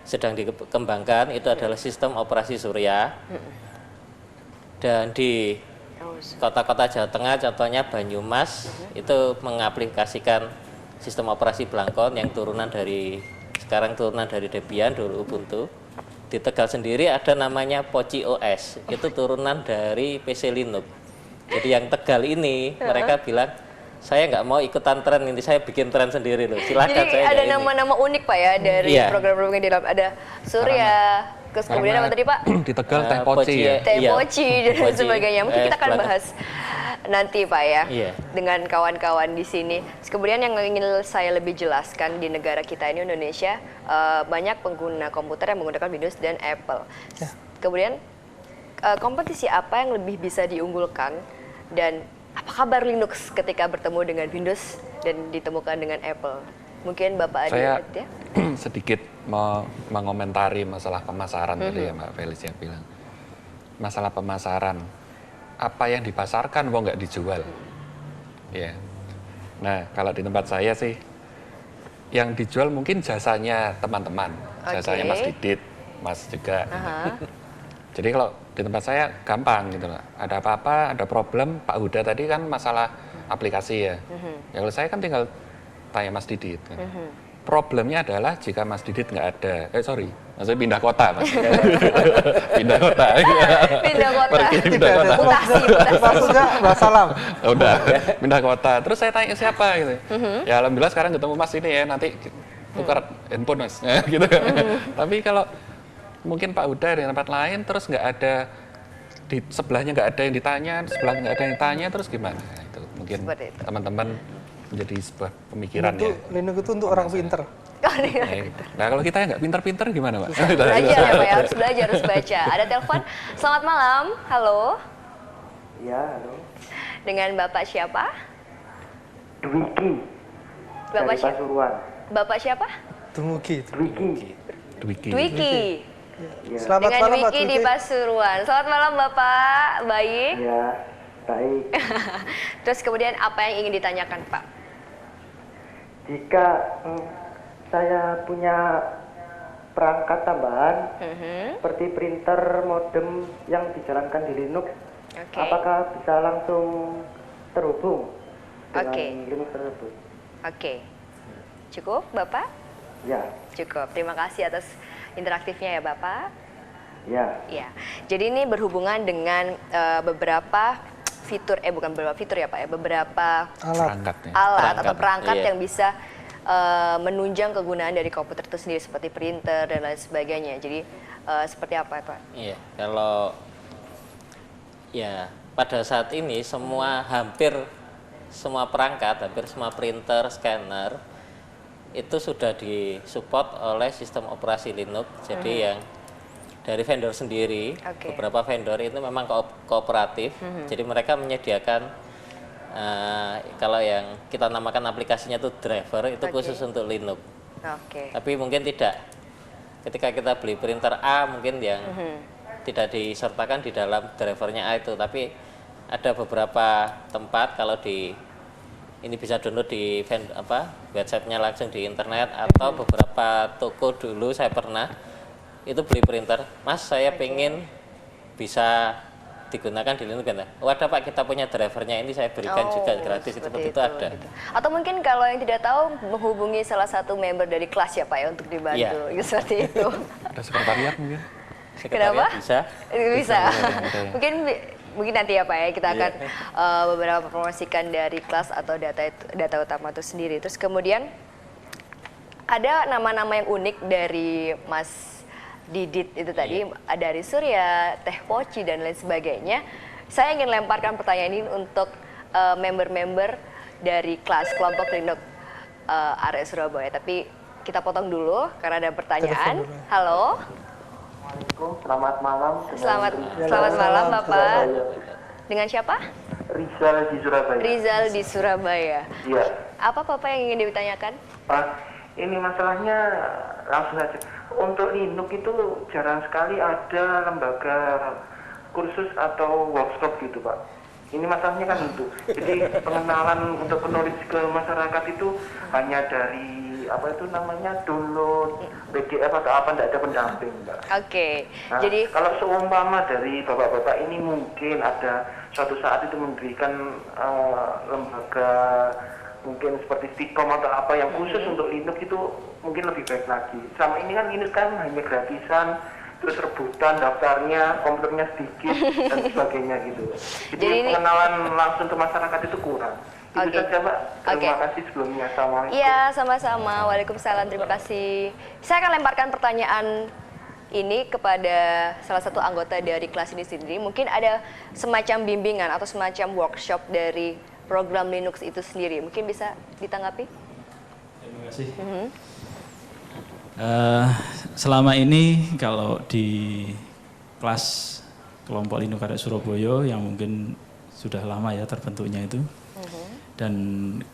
sedang dikembangkan itu adalah sistem operasi Surya. Dan di kota-kota Jawa Tengah, contohnya Banyumas, itu mengaplikasikan sistem operasi Blangkon yang sekarang turunan dari Debian, dulu Ubuntu. Di Tegal sendiri ada namanya Poci OS, itu turunan dari PC Linux. Jadi yang Tegal ini mereka bilang, saya nggak mau ikutan tren ini, saya bikin tren sendiri loh. Silakan. Jadi ada nama-nama unik Pak ya dari program-program yang di dalam, ada Surya. Kemudian apa tadi Pak? Di Tegal Teh Poci ya. Teh Poci dan sebagainya. Mungkin kita akan bahas nanti Pak ya dengan kawan-kawan di sini. Kemudian yang ingin saya lebih jelaskan, di negara kita ini Indonesia banyak pengguna komputer yang menggunakan Windows dan Apple. Kemudian kompetisi apa yang lebih bisa diunggulkan dan apa kabar Linux ketika bertemu dengan Windows dan ditemukan dengan Apple? Mungkin Bapak Adi ya? Sedikit mengomentari masalah pemasaran tadi ya Mbak Felicia bilang. Masalah pemasaran, apa yang dipasarkan kok nggak dijual? Ya. Nah, kalau di tempat saya sih, yang dijual mungkin jasanya teman-teman, jasanya Mas Didit, Mas juga. Jadi kalau di tempat saya gampang gitu loh. Ada apa-apa, ada problem, Pak Huda tadi kan masalah aplikasi ya. Ya kalau saya kan tinggal tanya Mas Didit. Kan. Problemnya adalah jika Mas Didit nggak ada, maksudnya pindah kota Mas. Pindah kota. Pindah kota. Pindah kota. Maksudnya Salam. Udah, pindah kota. Terus saya tanya siapa gitu. Ya alhamdulillah sekarang ketemu Mas ini ya, nanti tukar handphone Mas. Gitu. Tapi kalau mungkin Pak Huda di tempat lain terus nggak ada, di sebelahnya nggak ada yang ditanya, sebelahnya nggak ada yang tanya, terus gimana? Nah, itu mungkin teman-teman menjadi sebuah pemikiran ya. Linux itu untuk orang pinter. Nah kalau kita nggak pinter-pinter gimana Pak? Belajar ya Pak, harus belajar, harus baca. Ada telepon. Selamat malam, halo. Ya, halo. Dengan Bapak siapa? Dwiki. Bapak dari Pasuruan. Bapak siapa? Dwiki. Ya. Selamat dengan malam, Dwiki di Pasuruan. Selamat malam Bapak, baik? Ya, baik. Terus kemudian apa yang ingin ditanyakan Pak? Jika saya punya perangkat tambahan seperti printer, modem yang dijalankan di Linux, apakah bisa langsung terhubung dengan Linux tersebut? Cukup Bapak? Ya. Cukup. Terima kasih atas interaktifnya ya Bapak. Ya. Jadi ini berhubungan dengan beberapa fitur, bukan beberapa fitur ya Pak ya, beberapa alat atau perangkat yang bisa menunjang kegunaan dari komputer itu sendiri seperti printer dan lain sebagainya. Jadi seperti apa Pak? Iya, kalau ya pada saat ini hampir semua perangkat, hampir semua printer, scanner itu sudah disupport oleh sistem operasi Linux. Jadi yang dari vendor sendiri, beberapa vendor itu memang kooperatif. Jadi mereka menyediakan kalau yang kita namakan aplikasinya itu driver, itu khusus untuk Linux. Tapi mungkin tidak. Ketika kita beli printer A, mungkin yang tidak disertakan di dalam drivernya A itu. Tapi ada beberapa tempat kalau ini bisa download di websitenya langsung di internet, atau beberapa toko dulu saya pernah itu beli printer, Mas saya pengen bisa digunakan di Linux kan? Oh ada Pak, kita punya drivernya ini saya berikan juga gratis, seperti itu ada. Gitu. Atau mungkin kalau yang tidak tahu menghubungi salah satu member dari kelas ya Pak ya untuk dibantu, seperti itu. Ada sekretariat mungkin? Kenapa? Bisa. Mungkin nanti ya Pak ya kita akan beberapa promosikan dari kelas atau data utama itu sendiri. Terus kemudian ada nama-nama yang unik dari Mas Didit itu tadi, dari Surya, Teh Poci dan lain sebagainya. Saya ingin lemparkan pertanyaan ini untuk member-member dari kelas kelompok Linux area Surabaya. Tapi kita potong dulu karena ada pertanyaan. Halo. Assalamualaikum, selamat malam. Selamat malam Bapak. Dengan siapa? Rizal di Surabaya. Rizal di Surabaya. Iya. Apa Bapak yang ingin ditanyakan? Ini masalahnya langsung saja. Untuk Linux itu jarang sekali ada lembaga kursus atau workshop gitu Pak. Ini masalahnya kan itu. Jadi pengenalan untuk penulis ke masyarakat itu hanya dari download PDF atau apa, tidak ada pendamping Mbak. Nah, jadi kalau seumpama dari bapak-bapak ini mungkin ada suatu saat itu memberikan lembaga mungkin seperti Stikom atau apa yang khusus untuk Linux, itu mungkin lebih baik lagi. Selama ini kan Linux kan hanya gratisan, terus rebutan daftarnya, komputernya sedikit dan sebagainya gitu. Jadi pengenalan langsung ke masyarakat itu kurang. Itu saja Mbak. Terima kasih sebelumnya. Assalamualaikum. Iya, sama-sama. Waalaikumsalam. Terima kasih. Saya akan lemparkan pertanyaan ini kepada salah satu anggota dari kelas ini sendiri. Mungkin ada semacam bimbingan atau semacam workshop dari program Linux itu sendiri. Mungkin bisa ditanggapi? Terima kasih. Selama ini kalau di kelas kelompok Linux area Surabaya yang mungkin sudah lama ya terbentuknya itu, dan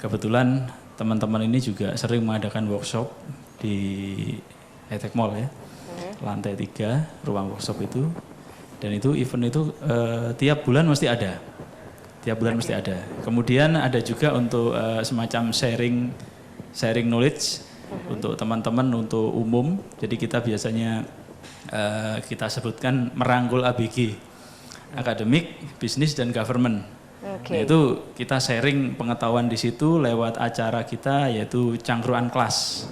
kebetulan teman-teman ini juga sering mengadakan workshop di High-Tech Mall ya, lantai 3 ruang workshop itu, dan itu event itu tiap bulan mesti ada. Kemudian ada juga untuk semacam sharing knowledge untuk teman-teman, untuk umum. Jadi kita biasanya kita sebutkan merangkul ABG, akademik, bisnis dan government. Nah, itu kita sharing pengetahuan di situ lewat acara kita yaitu cangkruan kelas.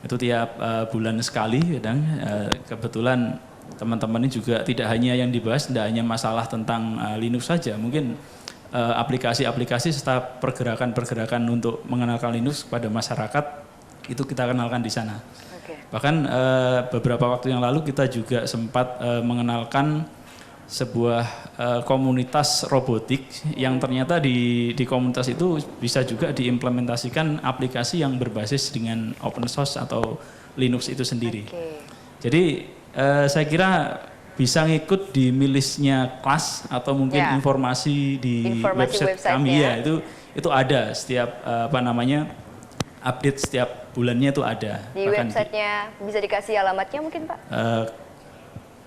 Itu tiap bulan sekali kadang. Kebetulan teman-teman ini juga tidak hanya yang dibahas, tidak hanya masalah tentang Linux saja, mungkin aplikasi-aplikasi serta pergerakan-pergerakan untuk mengenalkan Linux kepada masyarakat itu kita kenalkan di sana. Bahkan beberapa waktu yang lalu kita juga sempat mengenalkan sebuah komunitas robotik yang ternyata di komunitas itu bisa juga diimplementasikan aplikasi yang berbasis dengan open source atau Linux itu sendiri. Jadi saya kira bisa ngikut di milisnya kelas atau mungkin informasi di website kami ya, itu ada setiap update setiap bulannya itu ada. Di websitenya bisa dikasih alamatnya mungkin Pak?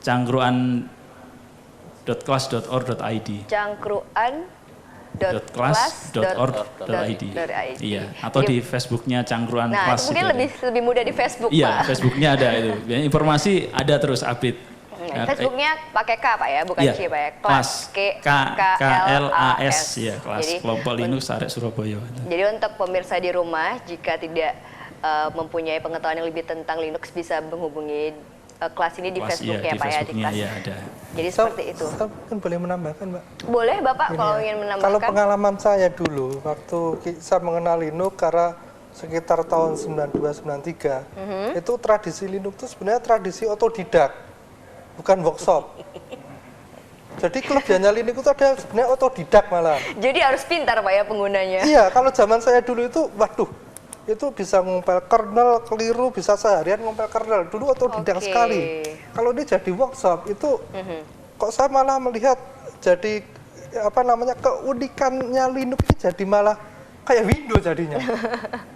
cangkruan.kelas.org.id. Cangkruan.kelas.org.id. Iya, atau di Facebooknya Cangkruan Kelas. Nah, mungkin lebih mudah di Facebook Pak. Iya, Facebooknya ada itu. Informasi ada terus update. Facebooknya pakai K Pak ya, bukan C Pak ya. Kelas KLAS ya, kelas kelompok Linux area Surabaya. Jadi untuk pemirsa di rumah jika tidak mempunyai pengetahuan yang lebih tentang Linux bisa menghubungi kelas ini di Facebook ya Pak ya, di kelas. Iya, ada. Jadi seperti itu. Saya mungkin boleh menambahkan Mbak? Boleh Bapak kalau ingin menambahkan. Kalau pengalaman saya dulu waktu saya mengenal Linux karena sekitar tahun 92-93 itu tradisi Linux itu sebenarnya tradisi otodidak. bukan workshop. Jadi kelebihannya Linux itu ada sebenarnya otodidak malah. Jadi harus pintar Pak ya penggunanya. Iya, kalau zaman saya dulu itu, waduh, itu bisa ngompel kernel keliru, bisa seharian ngompel kernel. Dulu otodidak sekali. Kalau ini jadi workshop itu, kok saya malah melihat jadi apa namanya keunikannya Linux ini jadi malah kayak Windows jadinya.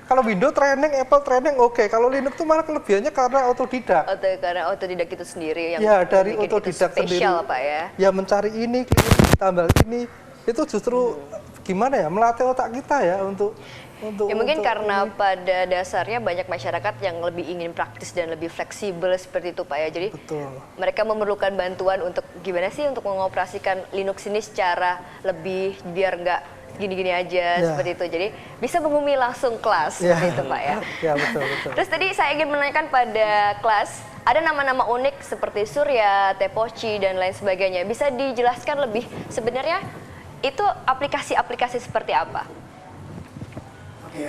Kalau Windows training, Apple training oke. Kalau Linux itu malah kelebihannya karena otodidak. Karena otodidak itu sendiri yang ya dari bikin otodidak itu spesial, sendiri. Pak ya. Ya mencari ini, tambah ini, itu justru gimana ya melatih otak kita ya untuk ya mungkin karena pada dasarnya banyak masyarakat yang lebih ingin praktis dan lebih fleksibel seperti itu Pak ya. Jadi mereka memerlukan bantuan untuk gimana sih untuk mengoperasikan Linux ini secara lebih biar nggak gini-gini aja seperti itu. Jadi bisa menghubungi langsung kelas seperti itu Pak ya. Ya betul. Terus tadi saya ingin menanyakan pada kelas, ada nama-nama unik seperti Surya, Tepoci dan lain sebagainya. Bisa dijelaskan lebih sebenarnya itu aplikasi-aplikasi seperti apa? Oke,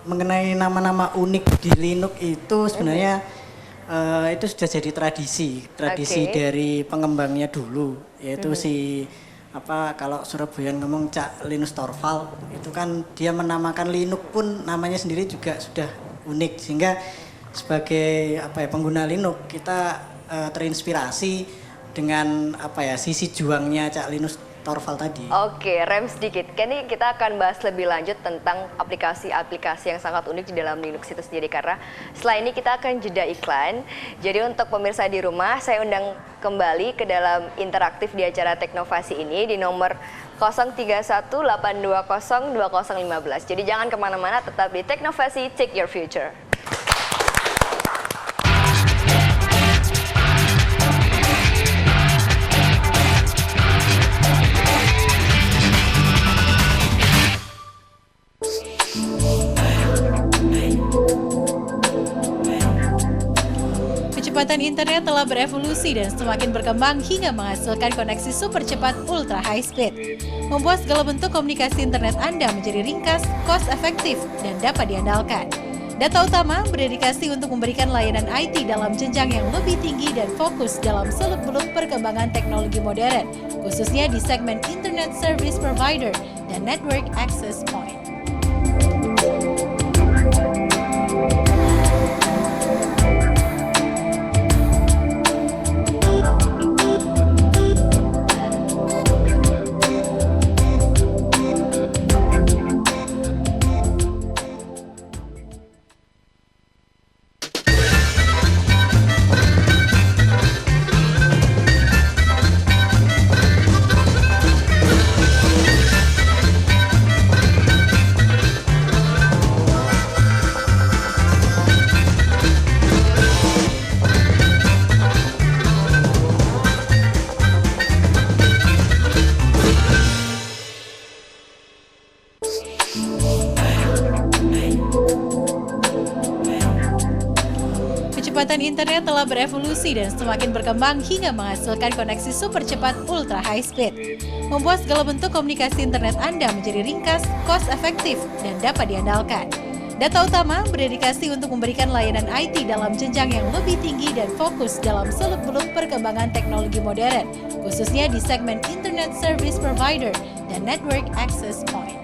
mengenai nama-nama unik di Linux itu sebenarnya itu sudah jadi tradisi dari pengembangnya dulu, yaitu si kalau Surabaya ngomong Cak Linus Torvald, itu kan dia menamakan Linux pun namanya sendiri juga sudah unik, sehingga sebagai pengguna Linux kita terinspirasi dengan sisi juangnya Cak Linus Torvald tadi. Oke, rem sedikit. Kini kita akan bahas lebih lanjut tentang aplikasi-aplikasi yang sangat unik di dalam Linux itu sendiri, karena setelah ini kita akan jeda iklan. Jadi untuk pemirsa di rumah, saya undang kembali ke dalam interaktif di acara Teknovasi ini di nomor 0318202015. Jadi jangan kemana-mana, tetap di Teknovasi, Take Your Future. Kecepatan internet telah berevolusi dan semakin berkembang hingga menghasilkan koneksi super cepat ultra high speed. Membuat segala bentuk komunikasi internet Anda menjadi ringkas, cost efektif, dan dapat diandalkan. Data Utama berdedikasi untuk memberikan layanan IT dalam jenjang yang lebih tinggi dan fokus dalam seluk-beluk perkembangan teknologi modern, khususnya di segmen Internet Service Provider dan Network Access Point. Kecepatan internet telah berevolusi dan semakin berkembang hingga menghasilkan koneksi super cepat ultra high speed. Membuat segala bentuk komunikasi internet Anda menjadi ringkas, cost efektif, dan dapat diandalkan. Data Utama berdedikasi untuk memberikan layanan IT dalam jenjang yang lebih tinggi dan fokus dalam seluk-beluk perkembangan teknologi modern, khususnya di segmen Internet Service Provider dan Network Access Point.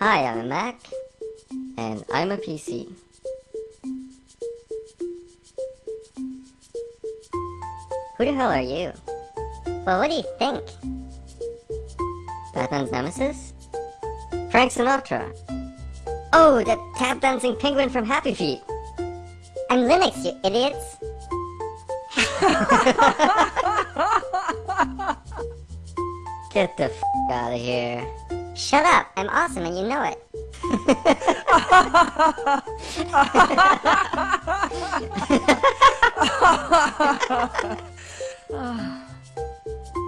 Hi, I'm a Mac, and I'm a PC. Who the hell are you? Well, what do you think? Batman's nemesis? Frank Sinatra? Oh, the tap-dancing penguin from Happy Feet! I'm Linux, you idiots! Get the f*** out of here. Shut up, I'm awesome and you know it.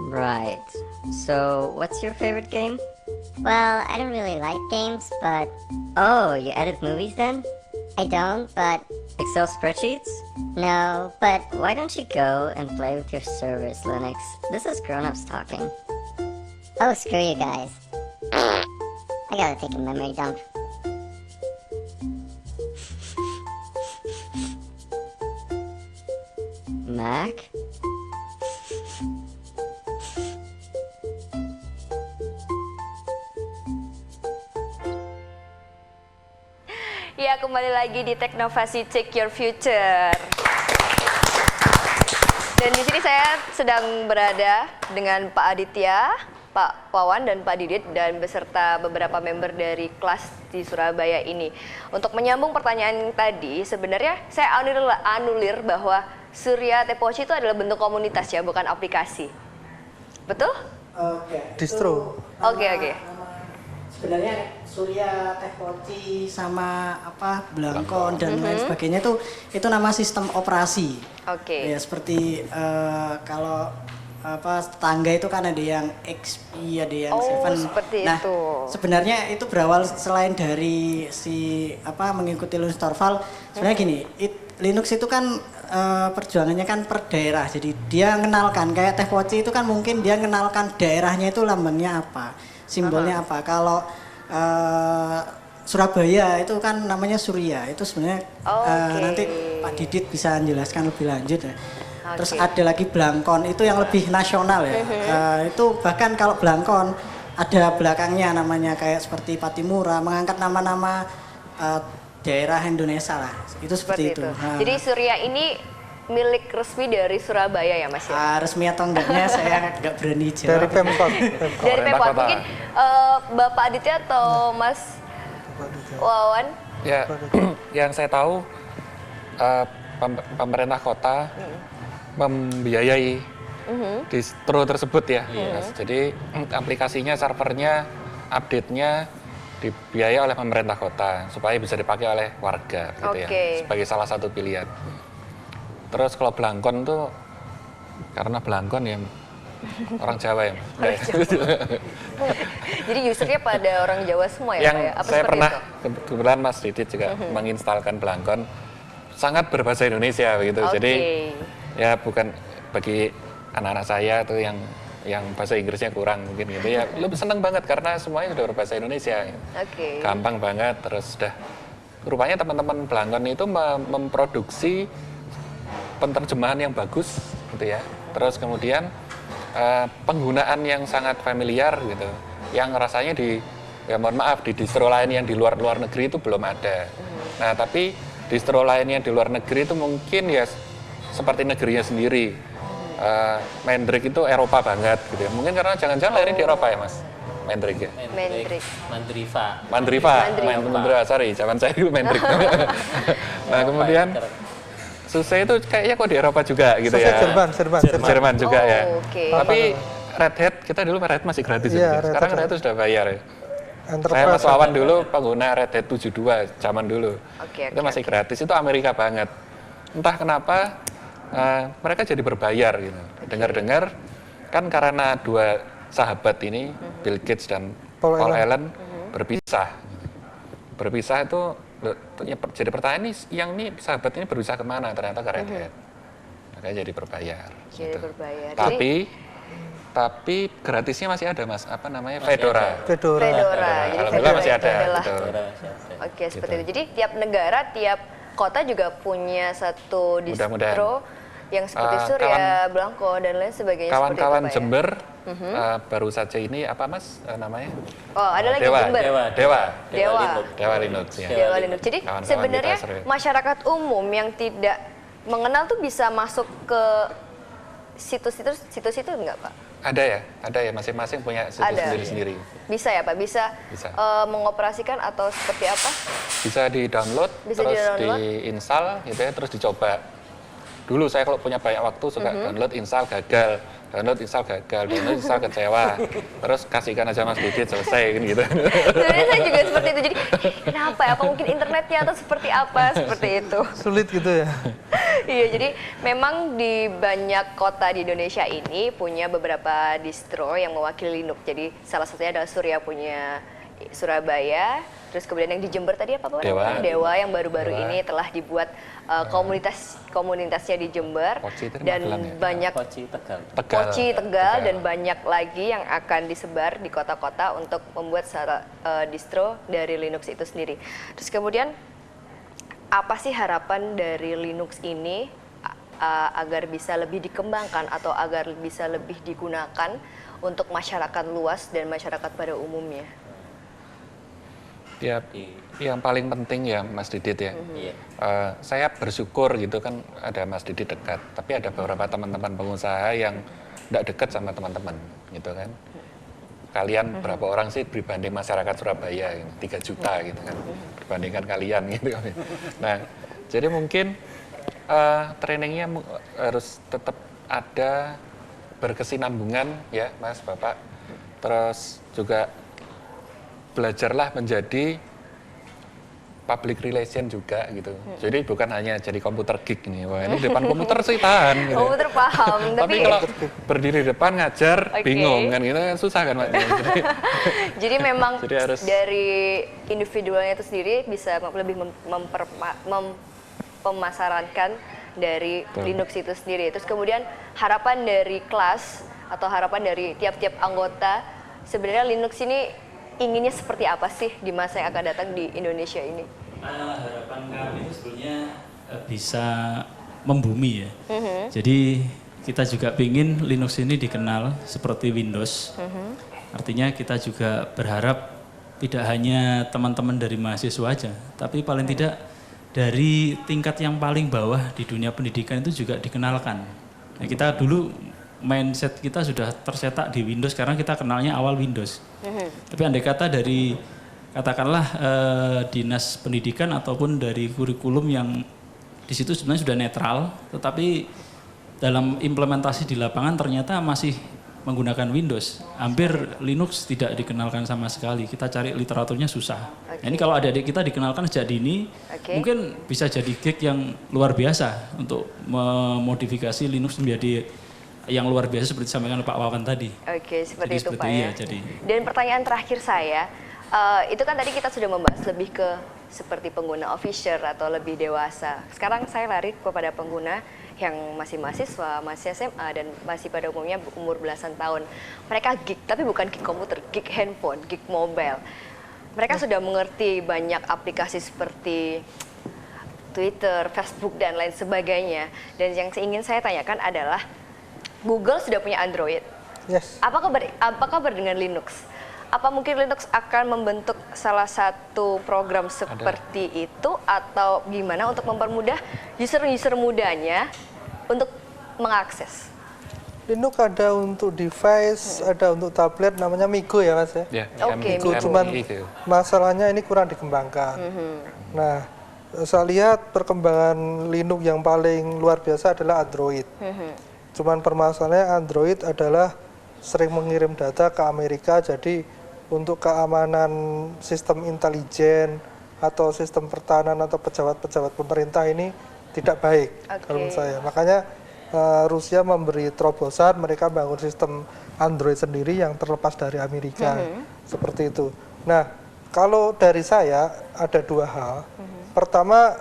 Right. So, what's your favorite game? Well, I don't really like games, but... Oh, you edit movies then? I don't, but... Excel spreadsheets? No, but why don't you go and play with your servers, Linux? This is grown-ups talking. Oh, screw you guys. I gotta take a memory dump. Mac? Ya, kembali lagi di Teknovasi Check Your Future. Dan di sini saya sedang berada dengan Pak Aditya, Pak Wawan, dan Pak Didit, dan beserta beberapa member dari kelas di Surabaya ini. Untuk menyambung pertanyaan tadi, sebenarnya saya anulir bahwa Surya Tepoci itu adalah bentuk komunitas ya, bukan aplikasi. Betul? Oke. Distro. Oke. Sebenarnya Surya, Teh Poci, sama Blangkon dan lain sebagainya itu nama sistem operasi. Oke. Ya seperti kalau tangga itu kan ada yang XP, ada yang Seven. Seperti nah, itu. Sebenarnya itu berawal selain dari mengikuti Linus Torvalds. Sebenarnya gini, Linux itu kan perjuangannya kan per daerah. Jadi dia mengenalkan kayak Teh Poci itu kan mungkin dia mengenalkan daerahnya itu lambangnya apa, simbolnya apa. Kalau Surabaya itu kan namanya Surya. Itu sebenarnya nanti Pak Didit bisa menjelaskan lebih lanjut ya. Terus ada lagi Blangkon itu yang lebih nasional ya. Itu bahkan kalau Blangkon ada belakangnya namanya kayak seperti Patimura, mengangkat nama-nama daerah Indonesia lah. Itu seperti itu. Jadi Surya ini milik resmi dari Surabaya ya Mas ya? Resmi atau enggaknya saya nggak berani jawab. Dari Pemkot. Dari Pemkot. Mungkin Bapak Aditya atau Mas Wawan? Ya, yang saya tahu pemerintah kota membiayai distro tersebut ya. Mas. Jadi aplikasinya, servernya, update-nya dibiayai oleh pemerintah kota supaya bisa dipakai oleh warga gitu ya. Sebagai salah satu pilihan. Terus kalau Blangkon tuh karena Blangkon ya orang Jawa ya. Jadi usernya pada orang Jawa semua ya? Yang Pak, ya? saya pernah kebetulan Mas Didit juga menginstalkan Blangkon sangat berbahasa Indonesia begitu. Jadi ya bukan bagi anak-anak saya tuh yang bahasa Inggrisnya kurang mungkin gitu ya. Lebih seneng banget karena semuanya sudah berbahasa Indonesia. Gampang banget, terus sudah rupanya teman-teman Blangkon itu memproduksi penerjemahan yang bagus gitu ya. Terus kemudian penggunaan yang sangat familiar gitu. Yang rasanya ya mohon maaf di distro lain yang di luar negeri itu belum ada. Nah, tapi distro lain yang di luar negeri itu mungkin ya seperti negerinya sendiri. Mandrake itu Eropa banget gitu ya. Mungkin karena jangan-jangan lahirnya di Eropa ya, Mas? Mandrake ya? Mandriva, sorry, zaman saya dulu Mandrake. Nah, kemudian SUSE itu kayaknya kok di Eropa juga gitu ya. Jerman juga ya. Tapi Red Hat, kita dulu Red Hat masih gratis ya. Sekarang Red Hat sudah bayar ya. Saya Mas Wawan dulu pengguna Red Hat 72 zaman dulu. Itu masih gratis, itu Amerika banget. Entah kenapa mereka jadi berbayar gitu. Dengar-dengar kan karena dua sahabat ini, Bill Gates dan Paul Allen berpisah. Berpisah itu jadi pertanyaan yang ini sahabat ini berusaha kemana? Ternyata ke Red Hat. Makanya jadi berbayar. Gitu. Tapi gratisnya masih ada Mas, apa namanya? Fedora. Alhamdulillah masih ada. Oke, seperti itu. Jadi tiap negara, tiap kota juga punya satu distro yang seperti Surya, Blangkon dan lain sebagainya. Kawan-kawan Jember baru saja ini apa Mas namanya? Oh, ada lagi Jember. Dewa Linux. Ya. Dewa Linux. Jadi sebenarnya masyarakat umum yang tidak mengenal tuh bisa masuk ke situs itu enggak Pak? Ada ya, masing-masing punya situs sendiri-sendiri. Bisa ya Pak, bisa. Mengoperasikan atau seperti apa? Bisa di-download, terus di-install gitu ya, terus dicoba. Dulu saya kalau punya banyak waktu suka download, install, gagal. download install gagal, download install kecewa, terus kasihkan aja Mas Didit selesai kan gitu. Sebenarnya saya juga seperti itu. Jadi kenapa ya? Apa mungkin internetnya atau seperti apa? Seperti itu. Sulit gitu ya. Iya, jadi memang di banyak kota di Indonesia ini punya beberapa distro yang mewakili Linux. Jadi salah satunya adalah Surya punya Surabaya, terus kemudian yang di Jember tadi apa Pak? Dewa yang baru-baru ini telah dibuat komunitasnya di Jember dan banyak Poci Tegal dan banyak lagi yang akan disebar di kota-kota untuk membuat distro dari Linux itu sendiri. Terus kemudian apa sih harapan dari Linux ini agar bisa lebih dikembangkan atau agar bisa lebih digunakan untuk masyarakat luas dan masyarakat pada umumnya? Ya, yang paling penting ya Mas Didit ya. Saya bersyukur gitu kan ada Mas Didit dekat, tapi ada beberapa teman-teman pengusaha yang tidak dekat sama teman-teman gitu kan. Kalian berapa orang sih dibanding masyarakat Surabaya 3 juta gitu kan, dibandingkan kalian gitu kan. Nah, jadi mungkin trainingnya harus tetap ada berkesinambungan ya Mas Bapak. Terus juga belajarlah menjadi public relation juga gitu. Jadi bukan hanya jadi komputer geek nih. Wah, ini depan komputer sih tahan gitu. Komputer paham, tapi kalau berdiri depan ngajar bingung kan gitu kan susah kan Pak. Jadi memang jadi harus dari individualnya itu sendiri bisa lebih pemasarankan dari Linux itu sendiri. Terus kemudian harapan dari kelas atau harapan dari tiap-tiap anggota, sebenarnya Linux ini inginnya seperti apa sih di masa yang akan datang di Indonesia ini? Harapan kami sebenarnya bisa membumi ya. Jadi kita juga ingin Linux ini dikenal seperti Windows. Artinya kita juga berharap tidak hanya teman-teman dari mahasiswa aja, tapi paling tidak dari tingkat yang paling bawah di dunia pendidikan itu juga dikenalkan. Nah, kita dulu mindset kita sudah tercetak di Windows karena kita kenalnya awal Windows. Tapi andai kata dari katakanlah dinas pendidikan ataupun dari kurikulum yang di situ sebenarnya sudah netral, tetapi dalam implementasi di lapangan ternyata masih menggunakan Windows. Hampir Linux tidak dikenalkan sama sekali. Kita cari literaturnya susah. Nah, ini kalau adik-adik kita dikenalkan sejak dini, mungkin bisa jadi gig yang luar biasa untuk memodifikasi Linux menjadi yang luar biasa seperti disampaikan Pak Wawan tadi. Oke, seperti itu Pak ya. Jadi. Dan pertanyaan terakhir saya, itu kan tadi kita sudah membahas lebih ke seperti pengguna official atau lebih dewasa. Sekarang saya lari kepada pengguna yang masih mahasiswa, masih SMA dan masih pada umumnya umur belasan tahun. Mereka geek, tapi bukan geek komputer, geek handphone, geek mobile. Mereka sudah mengerti banyak aplikasi seperti Twitter, Facebook dan lain sebagainya. Dan yang ingin saya tanyakan adalah Google sudah punya Android. Yes. Apakah dengan Linux? Apa mungkin Linux akan membentuk salah satu program seperti itu atau gimana untuk mempermudah user-user mudanya untuk mengakses? Linux ada untuk device, ada untuk tablet, namanya Migo ya Mas ya? Migo, cuman masalahnya ini kurang dikembangkan. Nah, saya lihat perkembangan Linux yang paling luar biasa adalah Android. Cuman permasalahannya Android adalah sering mengirim data ke Amerika, jadi untuk keamanan sistem intelijen atau sistem pertahanan atau pejabat-pejabat pemerintah ini tidak baik kalau menurut saya. Makanya Rusia memberi terobosan, mereka bangun sistem Android sendiri yang terlepas dari Amerika, seperti itu. Nah, kalau dari saya ada dua hal. Pertama,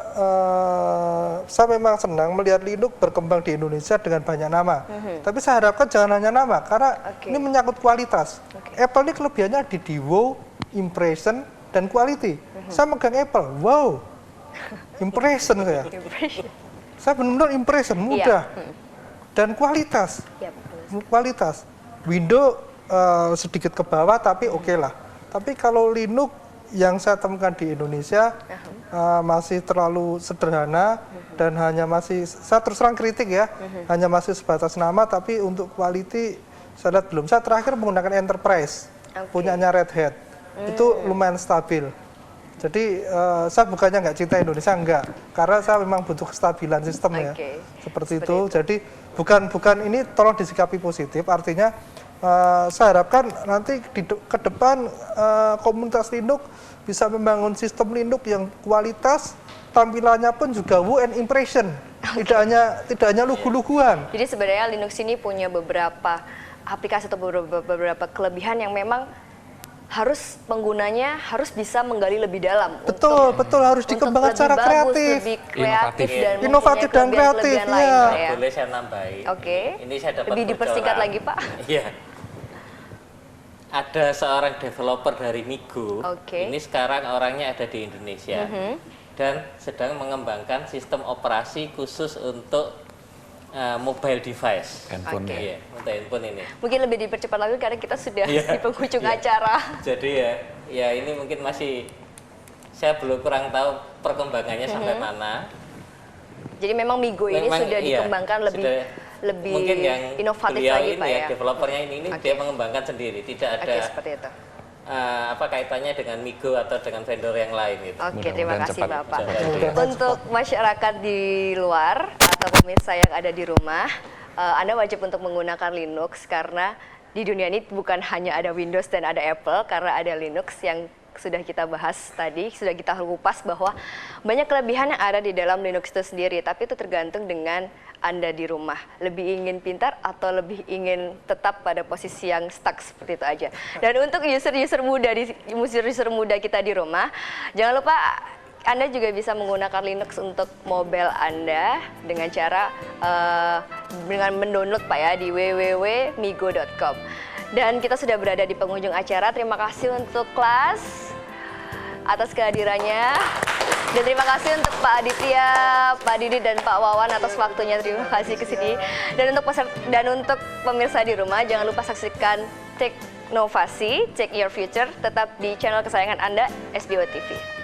saya memang senang melihat Linux berkembang di Indonesia dengan banyak nama. Tapi saya harapkan jangan hanya nama, karena ini menyangkut kualitas. Apple ini kelebihannya di wow, impression, dan quality. Saya megang Apple, wow, impression saya. Saya benar-benar impression, mudah. Dan kualitas. Kualitas. Windows sedikit ke bawah, tapi oke lah. Tapi kalau Linux yang saya temukan di Indonesia masih terlalu sederhana dan hanya masih, saya terus terang kritik ya, hanya masih sebatas nama, tapi untuk quality saya lihat belum. Saya terakhir menggunakan Enterprise, punyanya Red Hat, itu lumayan stabil. Jadi saya bukannya nggak cinta Indonesia, enggak. Karena saya memang butuh kestabilan sistem ya. Seperti itu. Jadi bukan ini tolong disikapi positif. Artinya saya harapkan nanti ke depan komunitas Linux bisa membangun sistem Linux yang kualitas, tampilannya pun juga wow and impression. Tidak hanya lugu-luguan. Jadi sebenarnya Linux ini punya beberapa aplikasi atau beberapa kelebihan yang memang harus penggunanya harus bisa menggali lebih dalam. Betul harus dikembangkan secara kreatif, lebih kreatif dan inovatif dan kreatif. Ya. Boleh saya nambahin. Ini saya dapat lebih dipersingkat lagi, Pak. Iya. Ada seorang developer dari Migo. Ini sekarang orangnya ada di Indonesia dan sedang mengembangkan sistem operasi khusus untuk mobile device, handphone ya, untuk handphone ini. Mungkin lebih dipercepat lagi karena kita sudah di penghujung acara. Jadi ya ini mungkin masih saya belum kurang tahu perkembangannya sampai mana. Jadi memang Migo ini sudah dikembangkan lebih mungkin yang inovatif lagi, ini Pak ya. Developernya ini dia mengembangkan sendiri, tidak ada seperti itu. Kaitannya dengan Migo atau dengan vendor yang lain gitu. Terima kasih Bapak. Untuk masyarakat di luar atau pemirsa yang ada di rumah, Anda wajib untuk menggunakan Linux karena di dunia ini bukan hanya ada Windows dan ada Apple, karena ada Linux yang sudah kita bahas tadi, sudah kita kupas bahwa banyak kelebihan yang ada di dalam Linux itu sendiri, tapi itu tergantung dengan Anda di rumah. Lebih ingin pintar atau lebih ingin tetap pada posisi yang stuck seperti itu aja. Dan untuk user-user muda kita di rumah, jangan lupa Anda juga bisa menggunakan Linux untuk mobile Anda dengan cara dengan mendownload Pak ya di www.migo.com. Dan kita sudah berada di penghujung acara. Terima kasih untuk kelas atas kehadirannya. Dan terima kasih untuk Pak Aditya, Pak Didi, dan Pak Wawan atas waktunya. Terima kasih ke sini. Dan untuk pemirsa di rumah, jangan lupa saksikan Teknovasi, Check Your Future, tetap di channel kesayangan Anda, SBO TV.